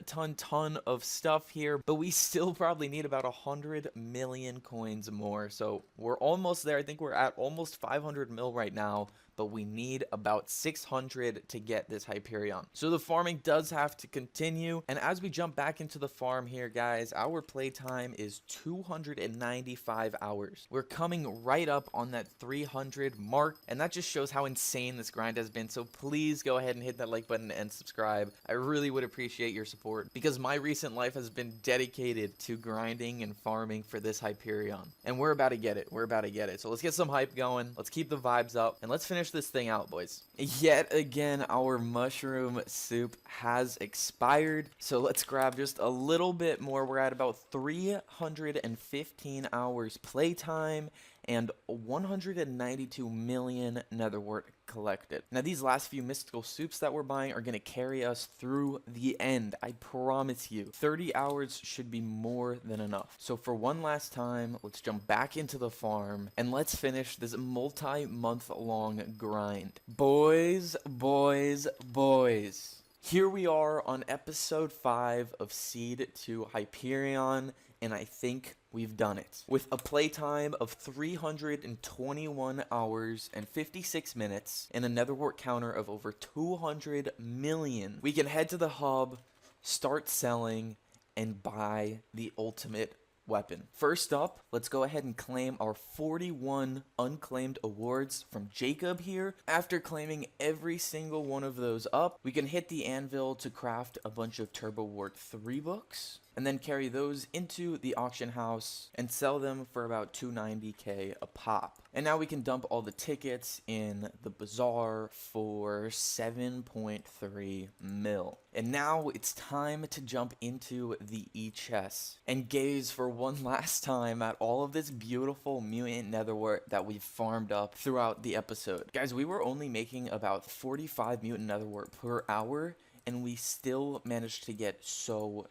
of stuff here, but we still probably need about 100 million coins more. So we're almost there. I think we're at almost 500 mil right now, but we need about 600 to get this Hyperion. So the farming does have to continue, and as we jump back into the farm here, guys, our playtime is 295 hours. We're coming right up on that 300 mark, and that just shows how insane this grind has been. So please go ahead and hit that like button and subscribe. I really would appreciate your support, because my recent life has been dedicated to grinding and farming for this Hyperion, and we're about to get it. We're about to get it. So let's get some hype going. Let's keep the vibes up, and let's finish this thing out, boys. Yet again, our mushroom soup has expired, so let's grab just a little bit more. We're at about 315 hours playtime and 192 million nether wart collected. Now, these last few mystical soups that we're buying are going to carry us through the end. I promise you. 30 hours should be more than enough. So for one last time, let's jump back into the farm and let's finish this multi-month long grind. Boys, boys, boys. Here we are on episode 5 of Seed to Hyperion, and I think we've done it. With a playtime of 321 hours and 56 minutes and a nether wart counter of over 200 million, we can head to the hub, start selling, and buy the ultimate weapon. First up, let's go ahead and claim our 41 unclaimed awards from Jacob here. After claiming every single one of those up, we can hit the anvil to craft a bunch of Turbo Wart 3 books, and then carry those into the auction house and sell them for about 290k a pop. And now we can dump all the tickets in the bazaar for 7.3 mil. And now it's time to jump into the e-chest and gaze for one last time at all of this beautiful mutant netherwort that we've farmed up throughout the episode. Guys, we were only making about 45 mutant netherwort per hour, and we still managed to get so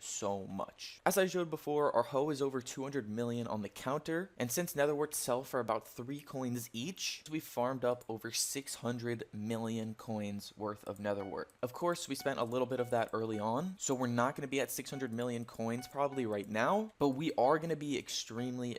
much. As I showed before, our hoe is over 200 million on the counter, and since netherworts sell for about 3 coins each, we farmed up over 600 million coins worth of netherwort. Of course, we spent a little bit of that early on, so we're not going to be at 600 million coins probably right now, but we are going to be extremely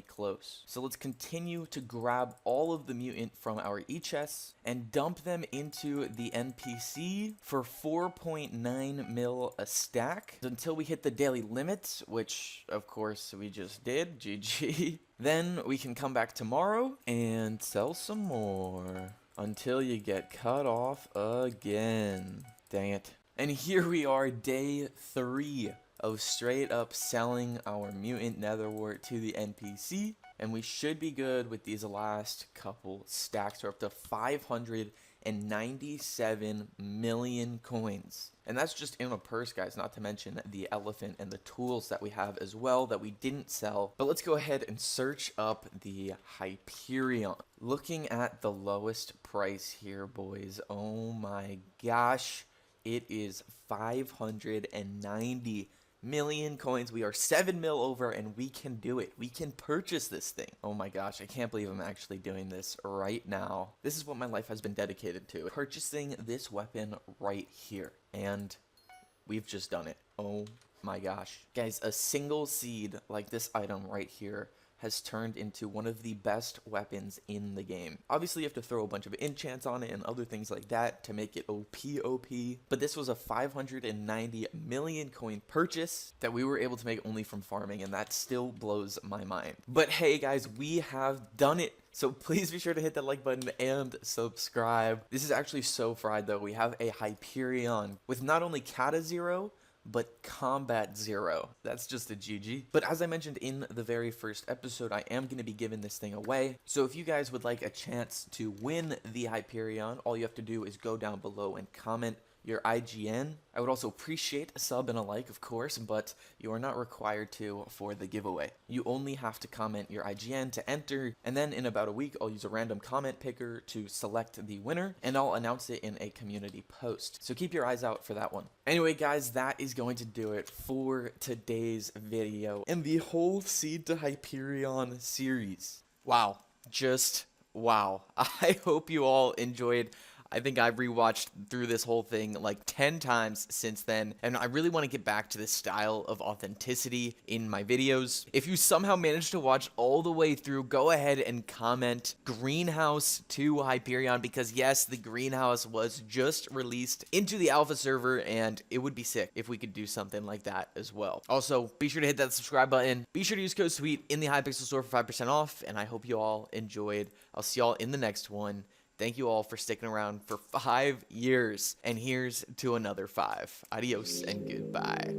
close. So let's continue to grab all of the mutant from our e-chests and dump them into the NPC for 4.9 mil a stack until we hit the daily limits, which of course we just did. GG. Then we can come back tomorrow and sell some more until you get cut off again. Dang it. And here we are, day 3 of straight up selling our mutant netherwort to the NPC, and we should be good with these last couple stacks. We're up to 597 million coins, and that's just in a purse, guys, not to mention the elephant and the tools that we have as well that we didn't sell. But let's go ahead and search up the Hyperion. Looking at the lowest price here, boys, oh my gosh, it is 590 million coins. We are 7 mil over, and we can do it. We can purchase this thing. Oh my gosh, I can't believe I'm actually doing this right now. This is what my life has been dedicated to, purchasing this weapon right here, and we've just done it. Oh my gosh, guys, a single seed like this item right here has turned into one of the best weapons in the game. Obviously, you have to throw a bunch of enchants on it and other things like that to make it OP, but this was a 590 million coin purchase that we were able to make only from farming, and that still blows my mind. But hey, guys, we have done it. So please be sure to hit that like button and subscribe. This is actually so fried, though. We have a Hyperion with not only Kata 0, but Combat 0. That's just a GG. But as I mentioned in the very first episode, I am going to be giving this thing away. So if you guys would like a chance to win the Hyperion, all you have to do is go down below and comment your IGN. I would also appreciate a sub and a like, of course, but you are not required to for the giveaway. You only have to comment your IGN to enter, and then in about a week, I'll use a random comment picker to select the winner, and I'll announce it in a community post. So keep your eyes out for that one. Anyway, guys, that is going to do it for today's video and the whole Seed to Hyperion series. Wow. Just wow. I hope you all enjoyed. I think I've rewatched through this whole thing like 10 times since then, and I really want to get back to this style of authenticity in my videos. If you somehow managed to watch all the way through, go ahead and comment greenhouse to Hyperion, because yes, the greenhouse was just released into the alpha server, and it would be sick if we could do something like that as well. Also, be sure to hit that subscribe button. Be sure to use code SWEET in the Hypixel store for 5% off, and I hope you all enjoyed. I'll see y'all in the next one. Thank you all for sticking around for 5 years, and here's to another 5. Adios and goodbye.